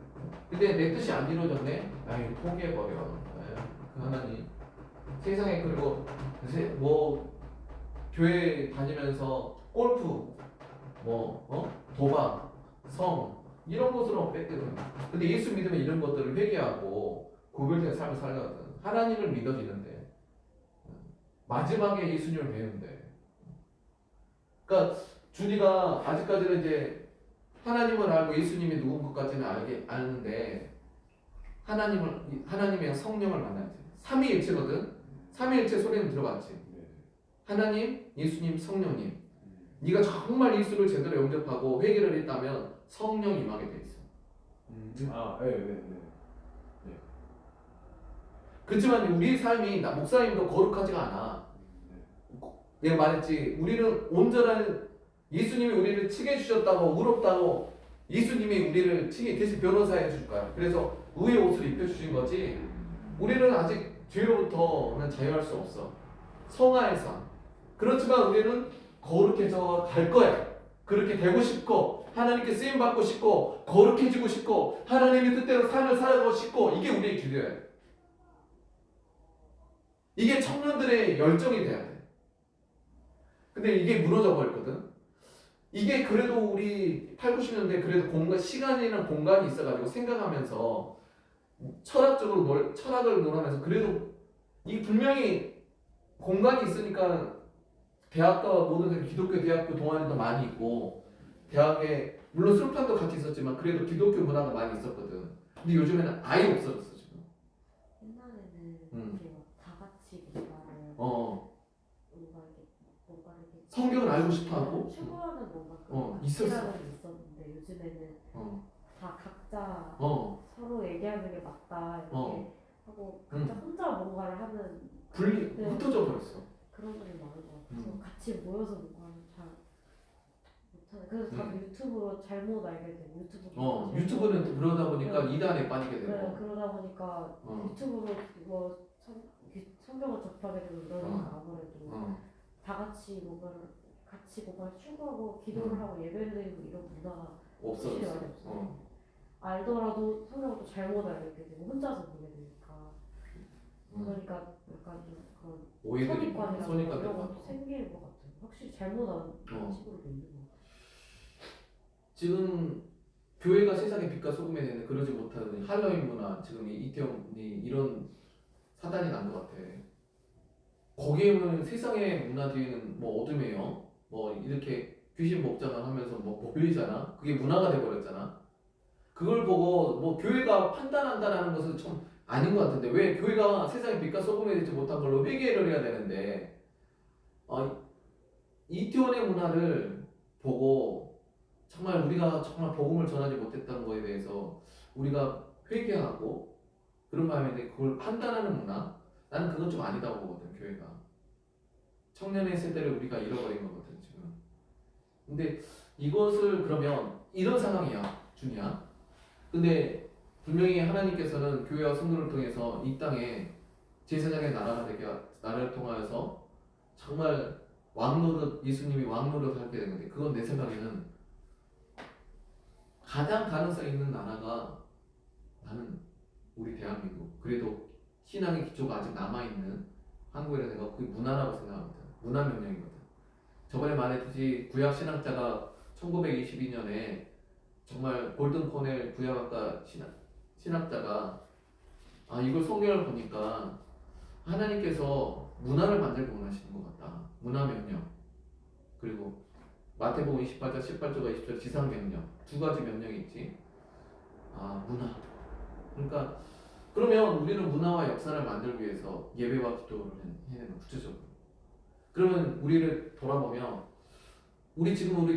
근데 내 뜻이 안 이루어졌네. 아이 포기해버려. 그 하나님. 세상에 그리고 뭐 교회 다니면서 골프, 도박, 성 이런 것으로 뺏거든. 근데 예수 믿으면 이런 것들을 회개하고 구별된 삶을 살거든. 하나님을 믿어지는데 마지막에 예수님을 배우는데. 그러니까 준이가 아직까지는 이제 하나님을 알고 예수님이 누군 것까지는 아는데 하나님의 성령을 만나지. 삼위일체거든. 삼위일체 소리는 들어봤지. 하나님, 예수님, 성령님. 네가 정말 예수를 제대로 영접하고 회개를 했다면 성령이 임하게 돼 있어. 네. 그렇지만 우리 삶이 목사님도 거룩하지가 않아. 내가 말했지. 우리는 온전한 예수님이 우리를 치게 해주셨다고 의롭다고 예수님이 우리를 치게 대신 변호사 해줄 거야. 그래서 의의 옷을 입혀주신 거지. 우리는 아직 죄로부터는 자유할 수 없어. 성화의 삶. 그렇지만 우리는 거룩해져 갈 거야. 그렇게 되고 싶고 하나님께 쓰임 받고 싶고 거룩해지고 싶고 하나님의 뜻대로 삶을 살아가고 싶고 이게 우리의 기도야. 이게 청년들의 열정이 돼야 돼. 근데 이게 무너져 버렸거든. 이게 그래도 우리 8, 90년대 그래도 시간이나 공간이 있어가지고 생각하면서 철학을 논하면서 그래도 이 분명히 공간이 있으니까 대학과 모든 기독교 대학교 동아리도 많이 있고 대학에 물론 술판도 같이 있었지만 그래도 기독교 문화가 많이 있었거든. 근데 요즘에는 아예 없어졌어 지금. 옛날에는 음. 이렇게 막 다 같이 뭔가를 어 뭔가 이렇게 성경을 알고 싶어하고. 추구하는 뭔가 있었어. 시간이 있었는데 요즘에는 다 각자 서로 얘기하는 게 맞다 이렇게 하고 각자 혼자 뭔가를 하는 흩어져 버렸어. 그런 분이 많은 것 같아서 같이 모여서 뭔가를 잘 못하는. 그래서 다 유튜브로 잘못 알게 돼. 유튜브는 또 그러다 보니까 이단에 빠지게 되고. 네, 그러다 보니까 유튜브로 뭐 성경을 접하게 되고 이러니까 아무래도 다 같이 뭔가를 추구하고 기도를 하고 예배를 드리고 이런 문화가 확실히 많이 없어요. 알더라도 성경을 또 잘못 알게 되고 혼자서 보게 되니까 그러니까 약간 좀 그런 선입관이라든가 이런 것도 생기는 것 같아요. 확실히 잘못 아는 식으로 돼 있는 것 같아요. 지금 교회가 세상의 빛과 소금이 되는 그러지 못하는 할로윈 문화 지금 이태원이 이런 사단이 난 것 같아. 거기에는 세상의 문화 뒤에는 뭐 어둠이에요. 뭐 이렇게 귀신 목장을 하면서 뭐 보이잖아. 그게 문화가 돼버렸잖아. 그걸 보고 뭐 교회가 판단한다라는 것은 좀 아닌 것 같은데 왜 교회가 세상의 빛과 소금이 되지 못한 걸로 회개를 해야 되는데 이태원의 문화를 보고 정말 우리가 정말 복음을 전하지 못했다는 거에 대해서 우리가 회개하고 그런 마음인데 그걸 판단하는 문화 나는 그건 좀 아니다고 보거든. 교회가 청년의 세대를 우리가 잃어버린 거거든 지금. 근데 이것을 그러면 이런 상황이야 준이야. 근데 분명히 하나님께서는 교회와 성도를 통해서 이 땅에 제사장의 나라가 되게 나라를 통하여서 정말 왕노릇 예수님이 왕노릇 하게 되는데 그건 내 생각에는 가장 가능성 있는 나라가 나는 우리 대한민국 그래도 신앙의 기초가 아직 남아있는 한국이라 생각 그게 문화라고 생각합니다. 문화 명령이거든. 저번에 말했듯이 구약 신학자가 1922년에 정말 골든 코넬 구약학과 신학자가 이걸 성경을 보니까 하나님께서 문화를 만들고 원하시는 것 같다. 문화 명령. 그리고 마태복음 28장 18절과 20절 지상 명령. 두 가지 명령이 있지. 문화. 그러니까 그러면 우리는 문화와 역사를 만들기 위해서 예배와 기도를 해야 되는 구체적으로. 그러면 우리를 돌아보면 우리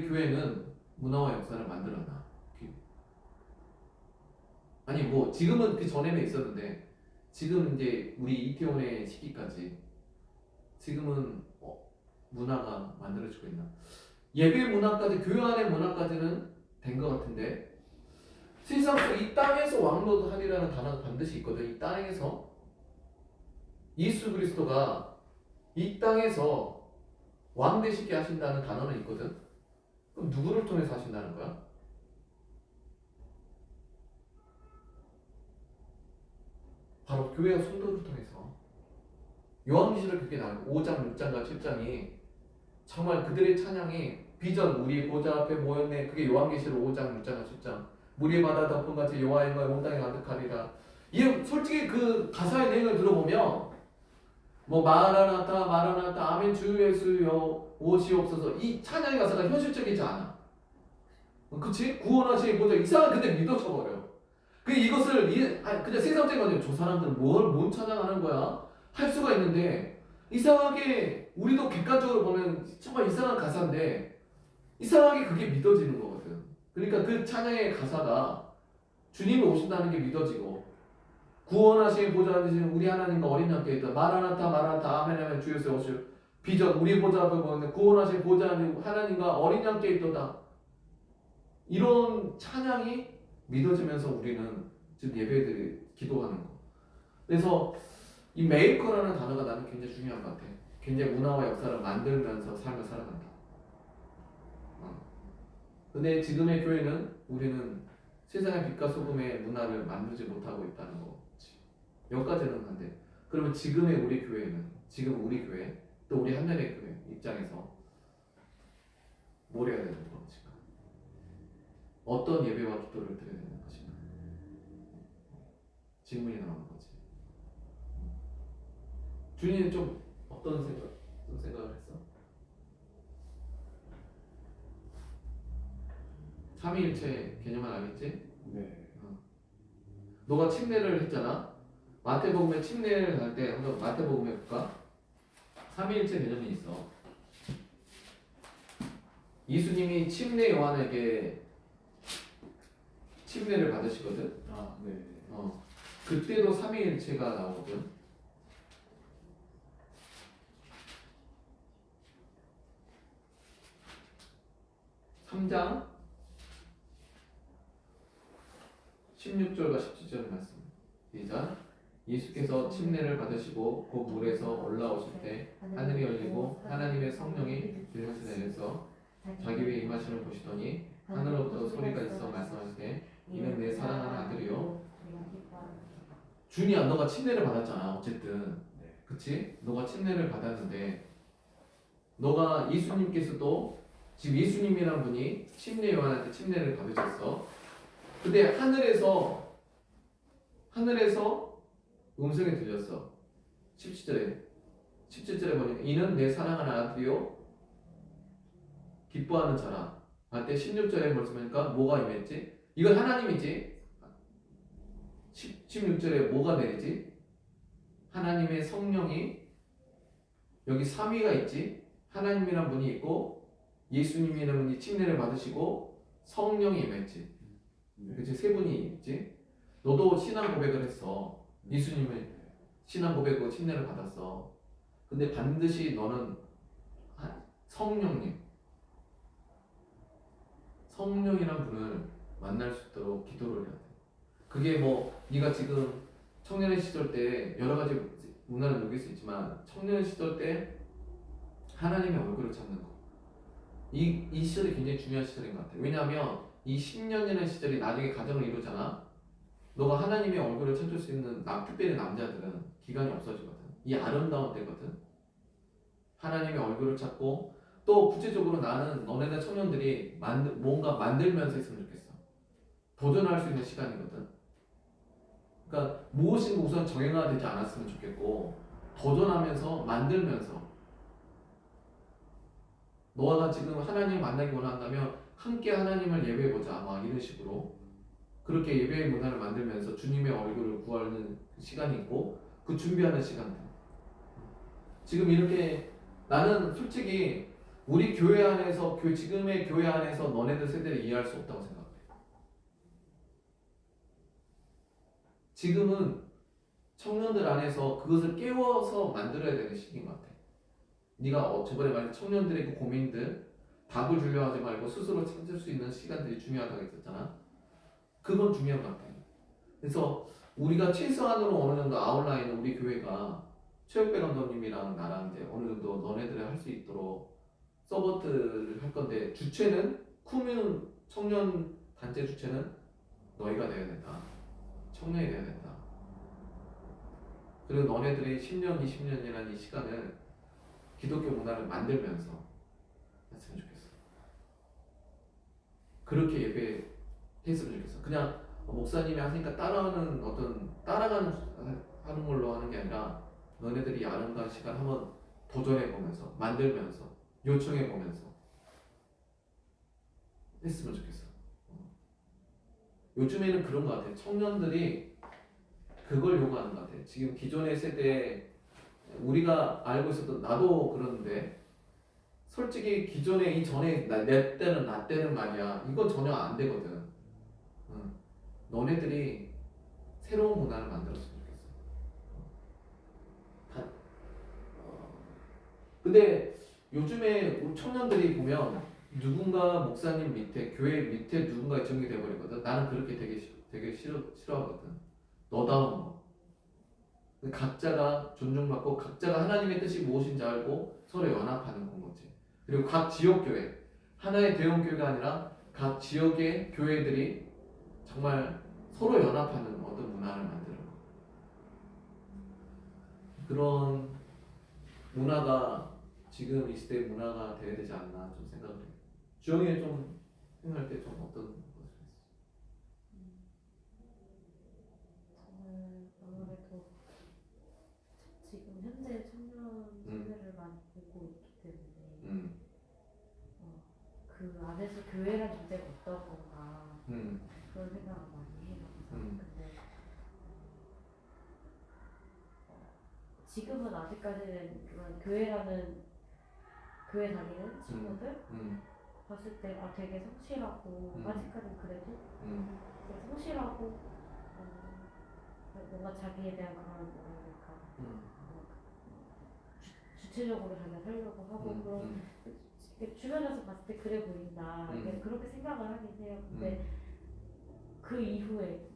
교회는 문화와 역사를 만들었나? 아니 뭐 지금은 그 전에는 있었는데 지금 이제 우리 이태원의 시기까지 지금은 문화가 만들어지고 있나? 예배 문화까지 교회 안의 문화까지는 된 것 같은데 세상 속 이 땅에서 왕노릇하리라는 단어가 반드시 있거든. 이 땅에서 예수 그리스도가 이 땅에서 왕 되시게 하신다는 단어는 있거든. 그럼 누구를 통해서 하신다는 거야? 바로 교회와 성도를 통해서. 요한계시록 그렇게 나오고 5장, 6장과 7장이 정말 그들의 찬양이 비전 우리 보좌 앞에 모였네. 그게 요한계시록 5장, 6장과 7장. 물이 바다 덮음같이 여호와의 영광이 온 땅에 가득하리라. 이 솔직히 그 가사의 내용을 들어보면 뭐 마라나타 마라나타 아멘 주 예수여 오시옵소서 이 찬양의 가사가 현실적이지 않아. 그치? 구원하시는 보자 이상한 근데 믿어져 버려. 이것을 그냥 세상적인 거죠. 저 사람들은 뭔 찬양하는 거야? 할 수가 있는데 이상하게 우리도 객관적으로 보면 정말 이상한 가사인데 이상하게 그게 믿어지는 거거든. 그러니까 그 찬양의 가사가 주님이 오신다는 게 믿어지고 구원하신 보좌 앉으신 우리 하나님과 어린 양께 있다. 마라나타 마라나타 아멘 아멘 주 예수 오시오. 비전 우리 보좌 앞에 보는데 구원하신 보좌 앉으신 하나님과 어린 양께 있도다. 이런 찬양이 믿어지면서 우리는 지금 예배들이 기도하는 거. 그래서 이 메이커라는 단어가 나는 굉장히 중요한 것 같아. 굉장히 문화와 역사를 만들면서 삶을 살아간다. 근데 지금의 교회는 우리는 세상의 빛과 소금의 문화를 만들지 못하고 있다는 거. 여기까지는 한데 그러면 지금의 우리 교회는 지금 우리 교회 또 우리 한전의 교회 입장에서 뭘 해야 되는 것인가? 어떤 예배와 기도를 드려야 되는 것인가? 질문이 나오는 거지. 준이는 좀 어떤 생각을 했어? 삼위일체 개념은 알겠지? 네. 너가 침례를 했잖아. 마태복음에 침례를 할 때 한번 마태복음에 볼까? 삼위일체 개념이 있어. 예수님이 침례 요한에게 침례를 받으시거든. 아, 네. 그때도 삼위일체가 나오거든. 삼장 16절과 17절 말씀. 시작. 예수께서 침례를 받으시고 곧 물에서 올라오실 때 하늘이 열리고 하나님의 성령이 들에서 내려서 자기 위에 임하시는 보시더니 하늘로부터 소리가 있어 말씀하시되 이는 내 사랑하는 아들이요. 준이야, 너가 침례를 받았잖아. 어쨌든 네. 그치? 너가 침례를 받았는데 너가 예수님께서도 지금 예수님이란 분이 침례 요한한테 침례를 받으셨어. 근데 하늘에서 음성이 들렸어. 17절에 보니까 이는 내 사랑하는 아들이요 기뻐하는 자라. 그때 16절에 보니까 뭐가 임했지? 이건 하나님이지. 16절에 뭐가 내리지? 하나님의 성령이 여기 3위가 있지. 하나님이란 분이 있고 예수님이라는 분이 침례를 받으시고 성령이 임했지. 네. 그치? 세 분이 있지. 너도 신앙 고백을 했어. 예수님을 신앙 고백으로 침례를 받았어. 근데 반드시 너는 성령이란 분을 만날 수 있도록 기도를 해야 돼. 그게 뭐 네가 지금 청년 시절 때 여러 가지 문화를 녹일 수 있지만 청년 시절 때 하나님의 얼굴을 찾는 거. 이 시절이 굉장히 중요한 시절인 것 같아. 왜냐하면 이 10년이라는 시절이 나중에 가정을 이루잖아. 너가 하나님의 얼굴을 찾을 수 있는 특별히 남자들은 기간이 없어지거든. 이 아름다운 때거든. 하나님의 얼굴을 찾고 또 구체적으로 나는 너네들 청년들이 뭔가 만들면서 했으면 좋겠어. 도전할 수 있는 시간이거든. 그러니까 무엇인가 우선 정형화되지 않았으면 좋겠고 도전하면서 만들면서 너가 지금 하나님 만나기 원한다면 함께 하나님을 예배해보자 막 이런 식으로 그렇게 예배의 문화를 만들면서 주님의 얼굴을 구하는 시간이 있고 그 준비하는 시간들. 지금 이렇게 나는 솔직히 우리 교회 안에서 지금의 교회 안에서 너네들 세대를 이해할 수 없다고 생각해. 지금은 청년들 안에서 그것을 깨워서 만들어야 되는 시기인 것 같아. 네가 저번에 말한 청년들의 그 고민들 답을 주려 하지 말고 스스로 찾을 수 있는 시간들이 중요하다고 했었잖아. 그건 중요한 것 같아. 그래서 우리가 최소한으로 어느 정도 아웃라인을 우리 교회가 최혁배 감독님이랑 나랑 이제 어느 정도 너네들이 할 수 있도록 서포트를 할 건데 주체는 쿠뮤 청년 단체 주체는 너희가 돼야 된다. 청년이 돼야 된다. 그리고 너네들이 10년, 20년이라는 이 시간을 기독교 문화를 만들면서 했으면 좋겠어. 그렇게 예배했으면 좋겠어. 그냥 목사님이 하니까 따라가는 하는 걸로 하는 게 아니라 너네들이 아름다운 시간 한번 도전해보면서 만들면서 요청해보면서 했으면 좋겠어. 요즘에는 그런 것 같아. 청년들이 그걸 요구하는 것 같아. 지금 기존의 세대에 우리가 알고 있었던 나도 그러는데 솔직히 기존에 이전에 내 때는 나 때는 말이야. 이건 전혀 안 되거든. 너네들이 새로운 문화를 만들었으면 좋겠어. 근데 요즘에 우리 청년들이 보면 누군가 목사님 밑에 교회 밑에 누군가 정이 돼버리거든. 나는 그렇게 되게 싫어하거든. 너다운 거. 각자가 존중받고 각자가 하나님의 뜻이 무엇인지 알고 서로 연합하는 건 거지. 그리고 각 지역 교회 하나의 대형 교회가 아니라 각 지역의 교회들이 정말 서로 연합하는 어떤 문화를 만드는 거. 그런 문화가 지금 이 시대의 문화가 돼야 되지 않나 좀 생각을 해. 주영이 좀 생각할 때 좀 어떤 것을 했어? 보고 있기 때문에 음. 그 안에서 교회란 존재가 어떤 건가 그런 생각을 많이 해요. 근데 지금은 아직까지는 그런 교회 다니는 친구들 봤을 때 되게 성실하고 아직까지는 그래도 되게 성실하고 뭔가 자기에 대한 그런 뭐랄까 주체적으로 자기가 살려고 하고 그런 주변에서 봤을 때 그래 보인다 그렇게 생각을 하긴 해요. 근데 그 이후에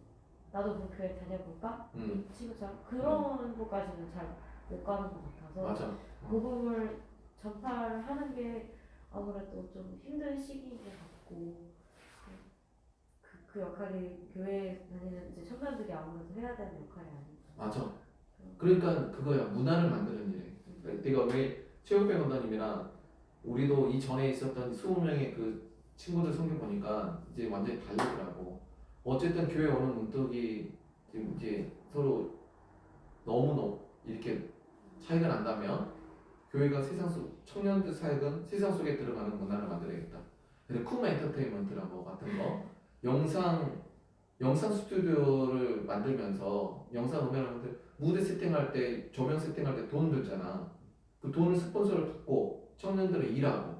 나도 그 교회 다녀볼까? 이 친구처럼 그런 것까지는 잘 못 가는 것 같아서 맞아. 복음을 전파를 하는 게 아무래도 좀 힘든 시기인 것 같고 그 역할이 교회 다니는 이제 청년들이 아무래도 해야 되는 역할이 아닌가. 맞아. 그러니까 그거야. 문화를 만드는 일. 내가 왜 최욱배 원장님이랑 우리도 이 전에 있었던 20명의 그 친구들 성경 보니까 이제 완전히 다르더라고. 어쨌든 교회 오는 문턱이 지금 이제 서로 너무 이렇게 차이가 난다면 교회가 세상 속 청년들 사역은 세상 속에 들어가는 문화를 만들어야겠다. 그래서 쿰 엔터테인먼트라고 같은 거 영상 스튜디오를 만들면서 영상 음향하는데 무대 세팅할 때 조명 세팅할 때 돈 들잖아. 그 돈을 스폰서를 받고 청년들은 일하고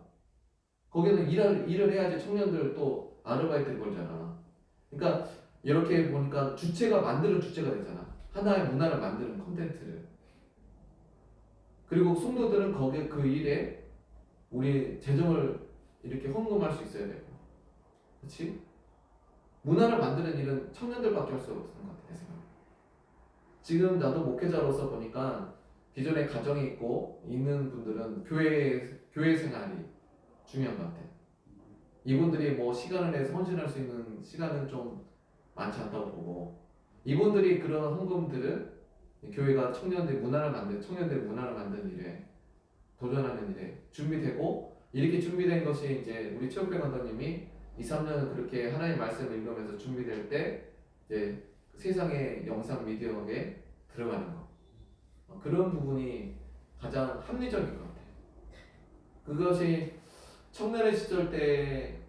거기는 일을 해야지 청년들 또 아르바이트를 벌잖아. 그러니까 이렇게 보니까 주체가 만드는 주체가 되잖아. 하나의 문화를 만드는 콘텐츠를. 그리고 성도들은 거기에 그 일에 우리 재정을 이렇게 헌금할 수 있어야 되고, 그렇지? 문화를 만드는 일은 청년들밖에 할 수 없는 것 같아, 내 생각에. 지금 나도 목회자로서 보니까 기존에 가정이 있고 있는 분들은 교회 생활이 중요한 것 같아. 이분들이 뭐 시간을 내서 헌신할 수 있는 시간은 좀 많지 않다고 보고, 이분들이 그런 헌금들을 교회가 청년들의 문화를 만드는 일에 도전하는 일에 준비되고, 이렇게 준비된 것이 이제 우리 최욱배 강사님이 2, 3년 그렇게 하나님의 말씀을 읽으면서 준비될 때 이제 세상의 영상 미디어에 들어가는 거, 그런 부분이 가장 합리적인 것 같아요. 그것이 청년의 시절 때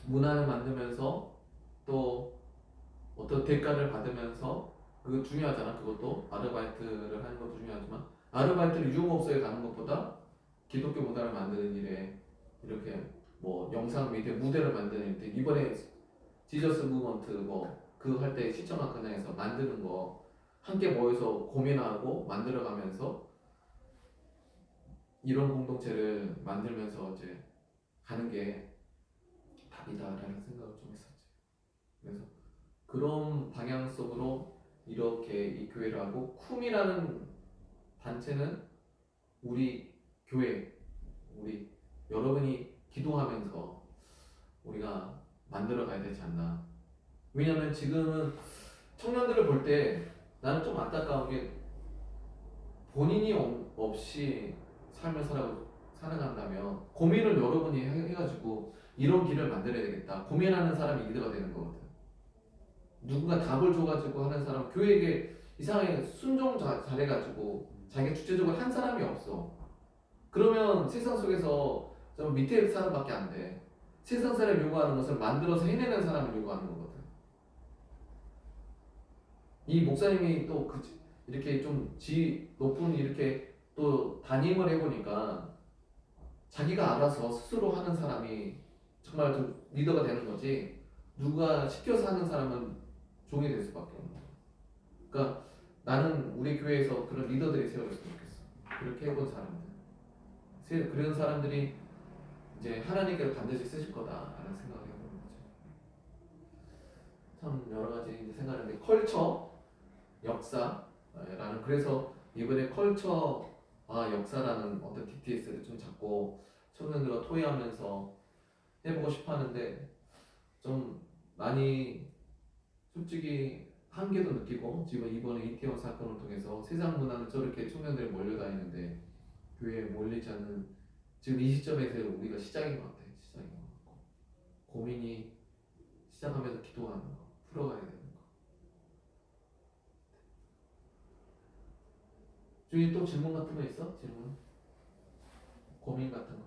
문화를 만들면서 또 어떤 대가를 받으면서 그거 중요하잖아. 그것도 아르바이트를 하는 것도 중요하지만 아르바이트를 유흥업소에 가는 것보다 기독교 문화를 만드는 일에 이렇게 뭐 영상 미디어 무대를 만드는 일, 이번에 지저스 무먼트 뭐 그 할 때 시청학원에서 만드는 거 함께 모여서 고민하고 만들어가면서 이런 공동체를 만들면서 이제 가는 게 답이다라는 생각을 좀 했었지. 그래서 그런 방향 속으로 이렇게 이 교회를 하고, 쿰이라는 단체는 우리 교회, 우리 여러분이 기도하면서 우리가 만들어 가야 되지 않나. 왜냐면 지금은 청년들을 볼 때 나는 좀 안타까운 게, 본인이 없이 삶을 살아간다면 고민을 여러분이 해가지고 이런 길을 만들어야 되겠다 고민하는 사람이 리더가 되는 거거든. 누군가 답을 줘가지고 하는 사람, 교회에게 이상하게 순종 잘해가지고 자기가 주체적으로 한 사람이 없어. 그러면 세상 속에서 좀 밑에 사람밖에 안 돼. 세상 사람이 요구하는 것을 만들어서 해내는 사람을 요구하는 거거든. 이 목사님이 또 이렇게 좀 높은 이렇게 또 담임을 해보니까 자기가 알아서 스스로 하는 사람이 정말 좀 리더가 되는 거지, 누가 시켜서 하는 사람은 종이 될 수밖에 없는 거야. 그러니까 나는 우리 교회에서 그런 리더들이 세워졌으면 좋겠어. 그렇게 해본 사람들, 그런 사람들이 이제 하나님께서 반드시 쓰실 거다라는 생각을 해보는 거죠. 참 여러 가지 이제 생각하는데, 컬처, 역사라는, 그래서 이번에 컬처와 역사라는 어떤 DTS를 좀 잡고 청년들과 토의하면서 해보고 싶어 하는데, 좀 많이 솔직히 한계도 느끼고, 지금 이번에 이태원 사건을 통해서 세상 문화는 저렇게 청년들이 몰려다니는데 교회에 몰리지 않는 지금 이 시점에서 우리가 시작인 것 같아요. 시작인 것 같고, 고민이 시작하면서 기도하는 거, 풀어가야 되는 거. 주위 또 질문 같은 거 있어? 질문? 고민 같은 거?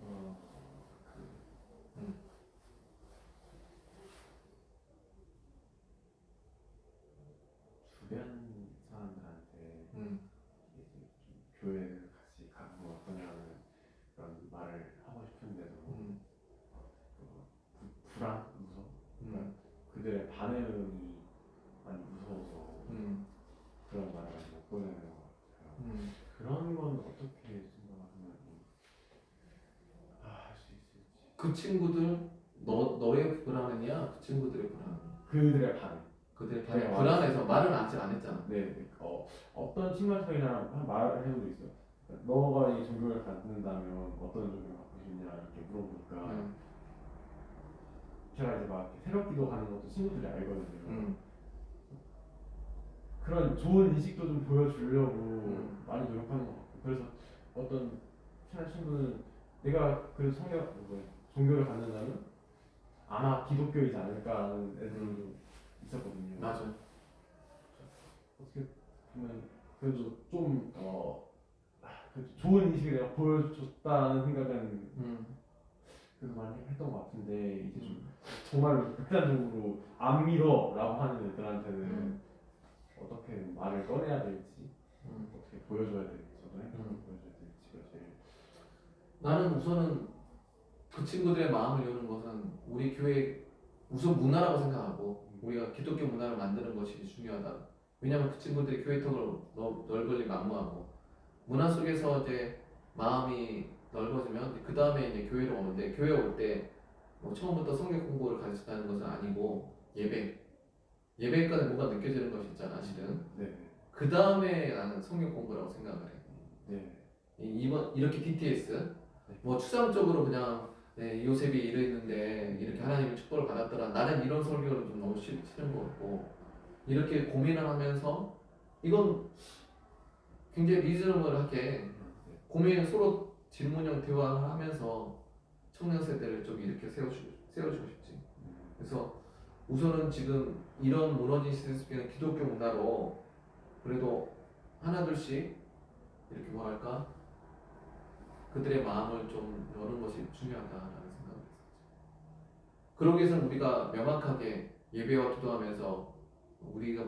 어, 음. 주변 사람들한테 음. 이게 좀 교회를 같이 가는 건 어떠냐는 그런 말을 하고 싶은데도 불안, 무서워. 그러니까 그들의 반응이 많이 무서워서 그런 말을 많이 못 꺼내는 것 같아요. 그런 건 어떻게 생각하면 할 수 있을지. 그 친구들 너의 불안이야? 그 친구들의 불안이야? 그들의 반응. 그들의 네, 불안해서 말은 아직 안 했잖아. 네. 어떤 친구들이랑 말을 해본 적 있어요. 그러니까 너가 이 종교를 갖는다면 어떤 종교를 갖고 싶냐 이렇게 물어보니까 제가 이제 막 새벽 기도 가는 것도 친구들이 알거든요. 그런 좋은 인식도 좀 보여주려고 많이 노력하는 것 같고, 그래서 어떤 친한 친구는 내가 그래도 종교를 갖는다면 아마 기독교이지 않을까라는 애들도 좀 있었거든요. 맞아. 어떻게 보면 그래도 좀 그래도 좋은 인식을 내가 보여줬다는 생각은 그래서 많이 했던 것 같은데, 이제 좀 정말 극단적으로 안 믿어라고 하는 애들한테는 어떻게 말을 꺼내야 될지, 어떻게 보여줘야 될지, 어떤 행동을 보여줘야 될지가 제일. 나는 우선은 그 친구들의 마음을 여는 것은 우리 교회 우선 문화라고 생각하고 우리가 기독교 문화를 만드는 것이 중요하다. 왜냐하면 그 친구들이 교회 턱을 넓을리 만무하고 문화 속에서 이제 마음이 넓어지면 그 다음에 이제 교회로 오는데, 교회 올 때 뭐 처음부터 성경 공부를 가르친다는 것은 아니고 예배까지 뭔가 느껴지는 것이 있잖아 실은. 네. 그 다음에 나는 성경 공부라고 생각을 해. 네. 이번 이렇게 DTS 네. 뭐 추상적으로 그냥 요셉이 이랬는데 이렇게 하나님의 축복을 받았더라. 나는 이런 설교는 좀 너무 싫은 것 같고, 이렇게 고민을 하면서 이건 굉장히 리즈너블하게 고민 서로 질문형 대화를 하면서 청년 세대를 좀 이렇게 세워주고 싶지. 그래서 우선은 지금 이런 무너진 시대 속에는 기독교 문화로 그래도 하나둘씩 이렇게 뭐랄까 그들의 마음을 좀 여는 것이 중요하다라는 생각을 했었죠. 그러기 위해서는 우리가 명확하게 예배와 기도하면서 우리가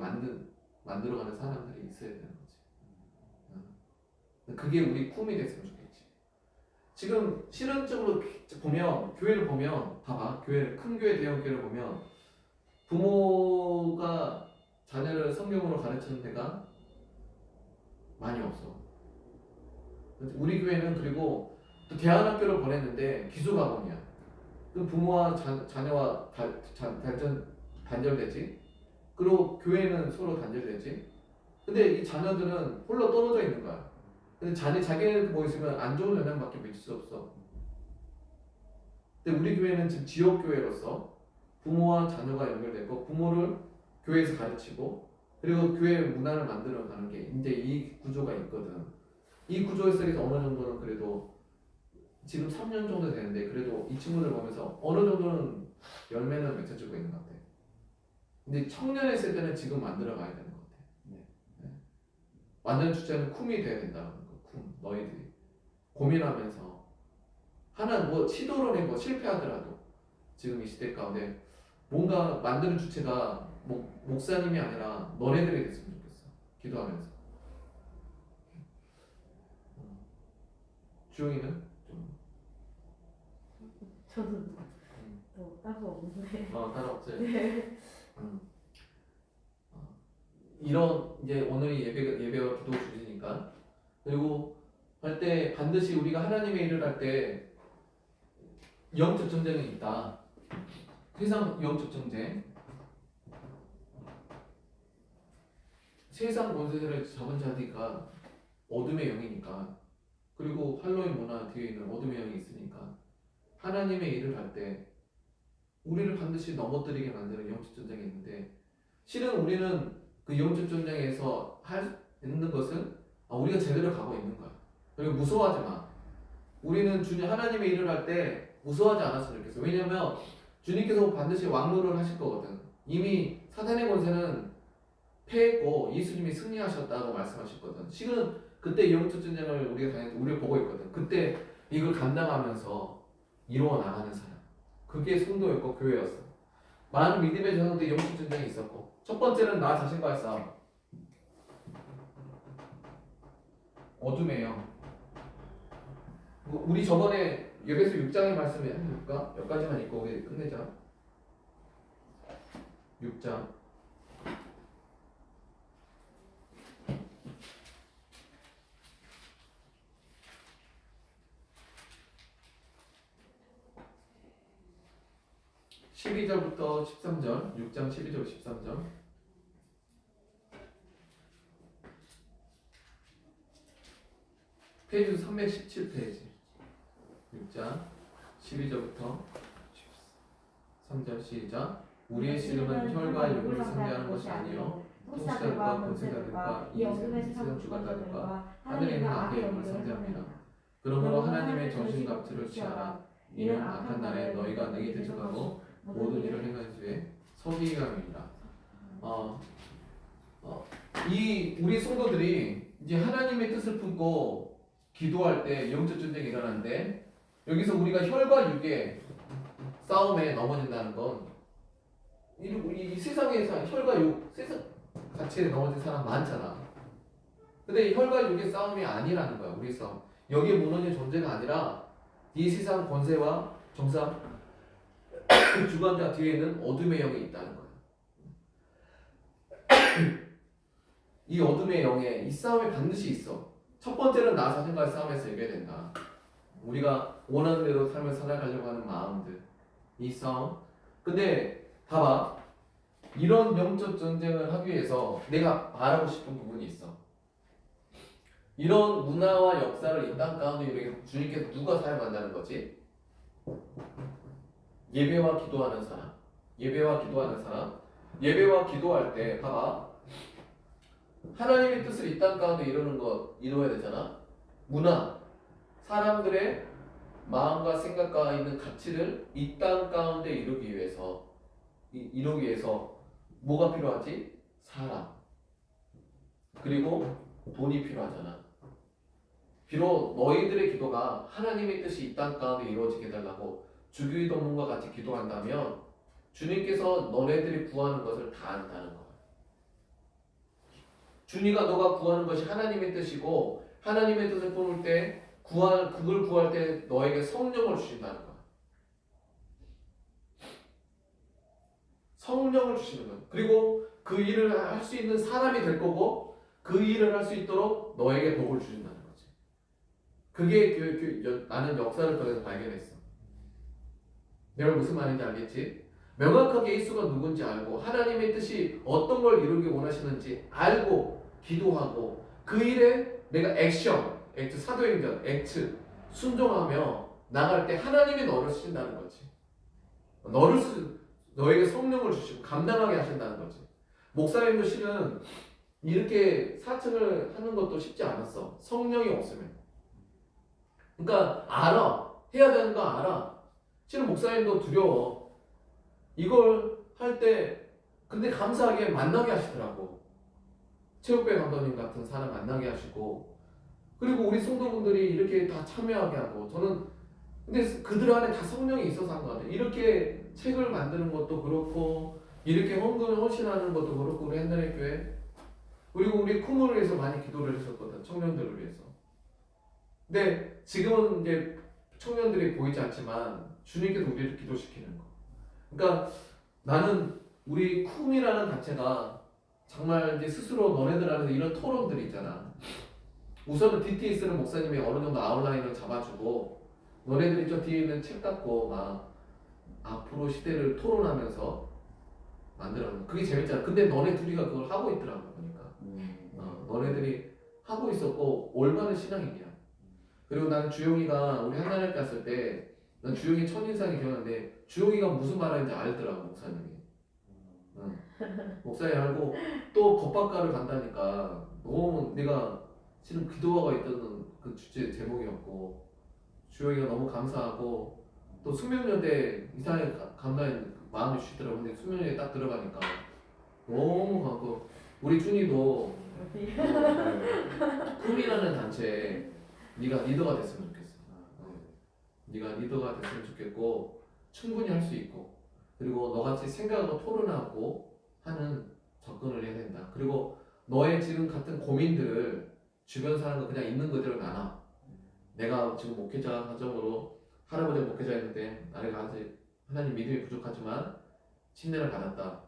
만들어가는 사람들이 있어야 되는 거지. 그게 우리 꿈이 됐으면 좋겠지. 지금 실현적으로 보면 교회를 보면 봐봐, 큰 교회 대형 교회를 보면 부모가 자녀를 성경으로 가르치는 데가 많이 없어. 우리 교회는 그리고 또 대안학교를 보냈는데 기숙학원이야. 그 부모와 자녀와 단절되지. 그리고 교회는 서로 단절되지. 근데 이 자녀들은 홀로 떨어져 있는 거야. 근데 자기네들 뭐 있으면 안 좋은 영향밖에 미칠 수 없어. 근데 우리 교회는 지금 지역교회로서 부모와 자녀가 연결되고 부모를 교회에서 가르치고 그리고 교회 문화를 만들어가는 게 이제 이 구조가 있거든. 이 구조에서 어느 정도는 그래도 지금 3년 정도 되는데 그래도 이 친구들 보면서 어느 정도는 열매는 맺혀지고 있는 것 같아. 근데 청년의 세대는 지금 만들어 가야 되는 것 같아. 네. 만드는 주체는 쿰이 돼야 된다는 거. 쿰. 너희들이 고민하면서 하나 뭐 시도를 해뭐 실패하더라도 지금 이 시대 가운데 뭔가 만드는 주체가 목사님이 아니라 너네들이 됐으면 좋겠어. 기도하면서. 주영이는 좀 저는 뭐 따로 없는데. 따로 없지. 이런 이제 오늘이 예배와 기도 주제니까. 그리고 할 때 반드시 우리가 하나님의 일을 할 때 영적 전쟁이 있다. 세상 영적 전쟁. 세상 권세를 잡은 자들이가 어둠의 영이니까. 그리고 할로윈 문화 뒤에 있는 어둠의 영이 있으니까 하나님의 일을 할 때 우리를 반드시 넘어뜨리게 만드는 영적 전쟁이 있는데, 실은 우리는 그 영적 전쟁에서 있는 것은 우리가 제대로 가고 있는 거야. 그리고 무서워하지 마. 우리는 주님 하나님의 일을 할 때 무서워하지 않았으면 좋겠어. 왜냐면 주님께서 반드시 왕노를 하실 거거든. 이미 사탄의 권세는 패했고 예수님이 승리하셨다고 말씀하셨거든. 지금 그때 영적 전쟁을 우리가 당연히 우리를 보고 있거든. 그때 이걸 감당하면서 이루어 나가는 사람. 그게 성도였고 교회였어. 많은 믿음의 전형도 영적 전쟁이 있었고. 첫 번째는 나 자신과의 싸움. 어둠이에요. 우리 저번에 에베소 6장의 말씀에 해볼까? 몇 가지만 읽고 우리 끝내자. 6장 12절부터 13절, 6장 12절 13절. 페이지 317페이지. 6장 12절부터 13절 시작. 우리의 씨름은 혈과 육을 상대하는 것이 아니요 통치자들과 권세자들과 이 세상 주관자들과 하늘에 있는 악의 영을 상대합니다. 그러므로 하나님의 정신갑주를 취하라. 이는 악한 날에 너희가 내게 대적하고 모든 일을 행한 주에 서기감입니다. 이 우리 성도들이 이제 하나님의 뜻을 품고 기도할 때 영적 전쟁이 일어나는데 여기서 우리가 혈과 육의 싸움에 넘어진다는 건 이 세상에서 혈과 육 세상 같이 넘어진 사람 많잖아. 근데 혈과 육의 싸움이 아니라는 거야. 우리 싸움. 여기에 무너진 존재가 아니라 이 세상 권세와 정상 주관자 뒤에는 어둠의 영이 있다는 거야. 이 어둠의 영에 이 싸움이 반드시 있어. 첫 번째는 나 자신과의 싸움에서 이겨야 된다. 우리가 원하는 대로 삶을 살아가려고 하는 마음들, 이 싸움. 근데 봐봐, 이런 영적 전쟁을 하기 위해서 내가 말하고 싶은 부분이 있어. 이런 문화와 역사를 이 땅 가운데 이렇게 주님께서 누가 사용한다는 거지? 예배와 기도하는 사람. 예배와 기도하는 사람. 예배와 기도할 때 봐봐, 하나님의 뜻을 이 땅 가운데 이루어야 되잖아. 문화, 사람들의 마음과 생각과 있는 가치를 이 땅 가운데 이루기 위해서 뭐가 필요하지? 사람. 그리고 돈이 필요하잖아. 비록 너희들의 기도가 하나님의 뜻이 이 땅 가운데 이루어지게 해달라고 주기도문과 같이 기도한다면 주님께서 너네들이 구하는 것을 다 안다는 거야. 너가 구하는 것이 하나님의 뜻이고 하나님의 뜻을 품을 때 그걸 구할 때 너에게 성령을 주신다는 거야. 성령을 주시는 거야. 그리고 그 일을 할 수 있는 사람이 될 거고 그 일을 할 수 있도록 너에게 복을 주신다는 거지. 그게 나는 역사를 통해서 발견했어. 내가 무슨 말인지 알겠지? 명확하게 예수가 누군지 알고 하나님의 뜻이 어떤 걸 이루기 원하시는지 알고 기도하고 그 일에 내가 액트, 사도행전, 순종하며 나갈 때 하나님이 너를 쓰신다는 거지. 너에게 성령을 주시고 감당하게 하신다는 거지. 목사님도 실은 이렇게 사역을 하는 것도 쉽지 않았어. 성령이 없으면. 그러니까 알아. 해야 되는 거 알아. 실은 목사님도 두려워. 이걸 할 때 근데 감사하게 만나게 하시더라고. 체육배 감독님 같은 사람 만나게 하시고 그리고 우리 성도분들이 이렇게 다 참여하게 하고 저는 근데 그들 안에 다 성령이 있어서 한 거 같아요. 이렇게 책을 만드는 것도 그렇고 이렇게 헌금을 헌신하는 것도 그렇고 우리 옛날에 교회 그리고 우리 쿠모를 위해서 많이 기도를 했었거든. 청년들을 위해서. 근데 지금은 이제 청년들이 보이지 않지만 주님께서 우리를 기도시키는 거. 그러니까 나는 우리 쿰이라는 단체가 정말 이제 스스로 너네들 안에서 이런 토론들이 있잖아. 우선은 DTS는 목사님이 어느 정도 아웃라인을 잡아주고 너네들이 저 뒤에 있는 책 갖고 막 앞으로 시대를 토론하면서 만들어놓는 그게 재밌잖아. 근데 너네 둘이가 그걸 하고 있더라고 보니까. 너네들이 하고 있었고 올바른 신앙이냐. 그리고 나는 주용이가 우리 한나라에 갔을 때 난 주용이 첫인상이 기억나는데 주용이가 무슨 말하는지 알더라고 목사님이. 목사님 하고 또 법학과를 간다니까 너무 내가 지금 기도하고 있던 그 주제 제목이었고 주영이가 너무 감사하고 또 수명여대 이사회 간다는 마음이 주시더라고. 근데 수명여대 딱 들어가니까 너무 감고 우리 준이도 꿈이라는 단체에 네가 리더가 됐으면 좋겠어. 네가 리더가 됐으면 좋겠고 충분히 할 수 있고 그리고 너같이 생각하고 토론하고 하는 접근을 해야 된다. 그리고 너의 지금 같은 고민들을 주변 사람과 그냥 있는 그대로 나눠. 내가 지금 목회자 가정으로 할아버지 목회자였는데 나를 아직 하나님 믿음이 부족하지만 침례를 받았다.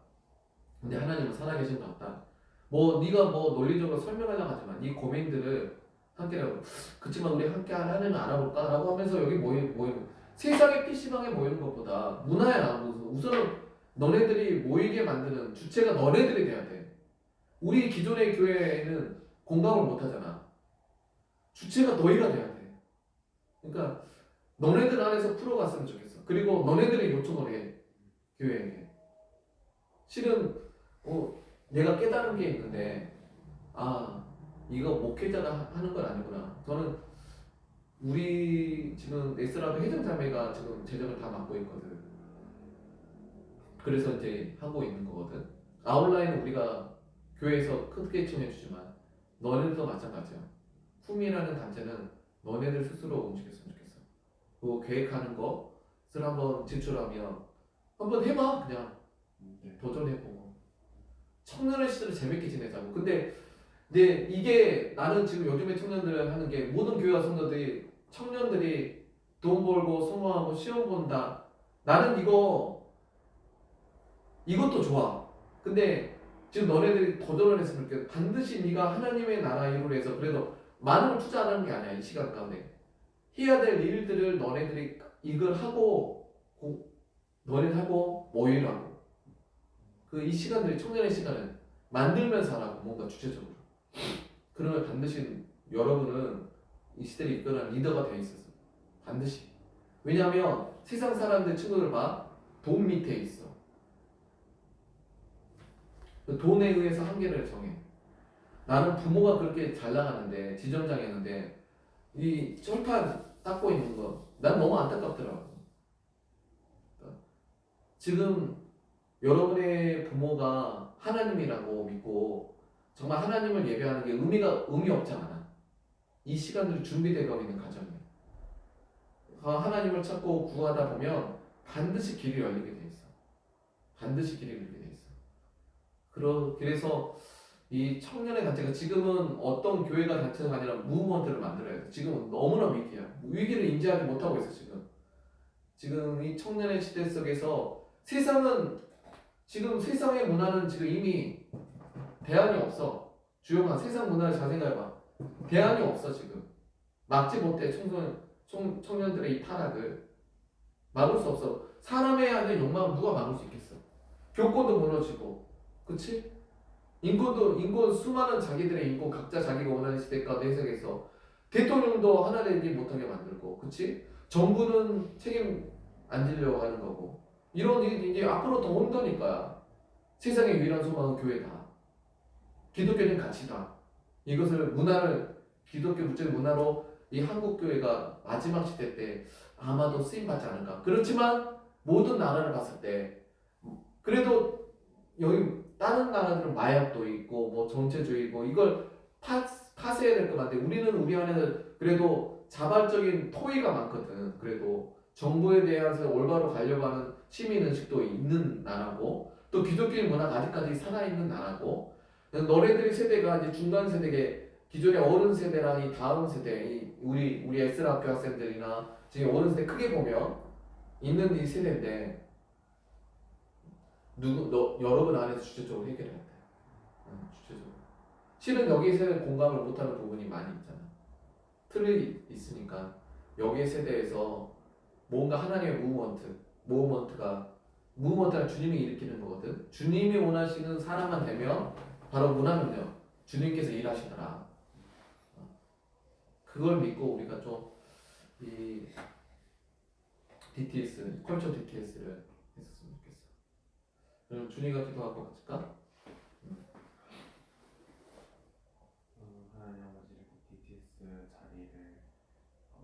근데 하나님은 살아계신 것 같다. 뭐 네가 뭐 논리적으로 설명하려고 하지만 이 고민들을 함께라고 그치만 우리 함께 하나님을 알아볼까라고 하면서 여기 모이는 세상의 PC방에 모이는 것보다 문화야. 우선은 너네들이 모이게 만드는 주체가 너네들이 돼야 돼. 우리 기존의 교회에는 공감을 못 하잖아. 주체가 너희가 돼야 돼. 그러니까 너네들 안에서 풀어갔으면 좋겠어. 그리고 너네들이 요청을 해. 교회에게. 실은 내가 깨달은 게 있는데 이거 목회자가 하는 건 아니구나. 저는 우리 지금 에스라도 회장자매가 지금 재정을 다 맡고 있거든. 그래서 이제 하고 있는 거거든. 아웃라인은 우리가 교회에서 크게 청해주지만 너네들도 마찬가지야. 품이라는 단체는 너네들 스스로 움직였으면 좋겠어. 그 계획하는 것을 한번 제출하면 한번 해봐. 그냥 도전해보고 청년의 시절을 재밌게 지내자고. 근데 이게 나는 지금 요즘에 청년들 하는 게 모든 교회와 성도들이 청년들이 돈 벌고 성공하고 시험 본다. 나는 이것도 좋아. 근데 지금 너네들이 도전을 했으면 좋겠어. 반드시 네가 하나님의 나라 일을 해서 그래도 많은 걸 투자하는 게 아니야. 이 시간 가운데 해야 될 일들을 너네들이 이걸 하고 너네들 하고 모이라고. 그 이 시간들이 청년의 시간을 만들면서 하라고. 뭔가 주체적으로. 그러면 반드시 여러분은 이 시대를 이끌어가는 리더가 되어 있었어. 반드시. 왜냐하면 세상 사람들 친구들 봐. 돈 밑에 있어. 그 돈에 의해서 한계를 정해. 나는 부모가 그렇게 잘 나가는데 지점장이었는데 이 철판 닦고 있는 거 난 너무 안타깝더라고. 지금 여러분의 부모가 하나님이라고 믿고 정말 하나님을 예배하는 게 의미 없지 않아. 이 시간들이 준비되어 있는 가정이에요. 하나님을 찾고 구하다 보면 반드시 길이 열리게 돼 있어. 반드시 길이 열리게 돼 있어. 그래서 이 청년의 단체가 지금은 어떤 교회가 단체가 아니라 무브먼트를 만들어야 돼. 지금은 너무나 위기야. 위기를 인지하지 못하고 있어 지금. 지금 이 청년의 시대 속에서 지금 세상의 문화는 지금 이미 대안이 없어. 주영아 세상 문화를 잘 생각해봐. 대안이 없어 지금. 막지 못해 청년들의 이 타락을 막을 수 없어. 사람의 하는 욕망을 누가 막을 수 있겠어? 교권도 무너지고, 그치? 인권 수많은 자기들의 인권 각자 자기가 원하는 시대가 내세계에서 대통령도 하나 되지 못하게 만들고, 그치? 정부는 책임 안 지려고 하는 거고, 이런 일이 이제 앞으로 더 온다니까. 세상의 유일한 소망은 교회다. 기독교는 가치다. 이것을 기독교 무적 문화로 이 한국 교회가 마지막 시대 때 아마도 쓰임 받지 않을까. 그렇지만 모든 나라를 봤을 때 그래도 여기 다른 나라들은 마약도 있고 뭐 정체주의고 이걸 파쇄해야 될 것 같아. 우리 안에는 그래도 자발적인 토의가 많거든. 그래도 정부에 대해서 올바로 가려고 하는 시민의식도 있는 나라고 또 기독교의 문화가 아직까지 살아있는 나라고 너네들의 세대가 이제 중간 세대에 기존의 어른 세대랑 이 다음 세대 우리 에스라 학교 학생들이나 지금 어른 세대 크게 보면 있는 이 세대인데 여러분 안에서 주체적으로 해결해야 돼. 주체적으로. 실은 여기 세대는 공감을 못하는 부분이 많이 있잖아. 틀이 있으니까 여기 세대에서 뭔가 하나님의 무브먼트가 주님이 일으키는 거거든. 주님이 원하시는 사람만 되면 바로 문화는요. 주님께서 일하시더라. 그걸 믿고 우리가 좀 이 DTS, 컬처 DTS를 했었으면 좋겠어. 그럼 준이가 기도하고 같을까? 하나님 아버지 이렇게 DTS 자리를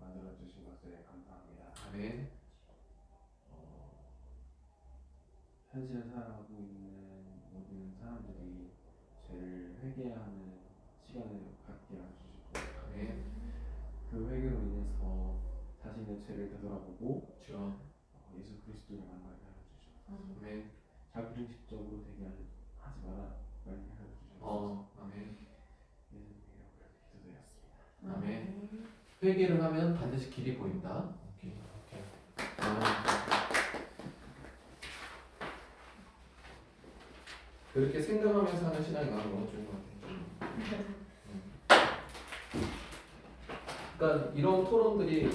만들어 주신 것에 감사합니다. 아멘. 현실을 살아가고 있는 모든 사람들이 죄를 회개하는 시간을 갖게 해주시고 아멘. 그 회개로 인해서 자신의 죄를 되돌아보고 그렇죠. 예수 그리스도를 만나게 하여주시고 아멘. 자기중심적으로 되게 하지 마라 많이 해주시고 아멘. 예수님 이름으로 기도드렸습니다. 아멘. 회개를 하면 반드시 길이 보인다. 오케이. 그렇게 생각하면서 하는 신앙이 나는 너무 좋은 것 같아요. 그러니까 이런 토론들이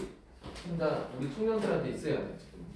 진짜 우리 청년들한테 있어야 돼 지금.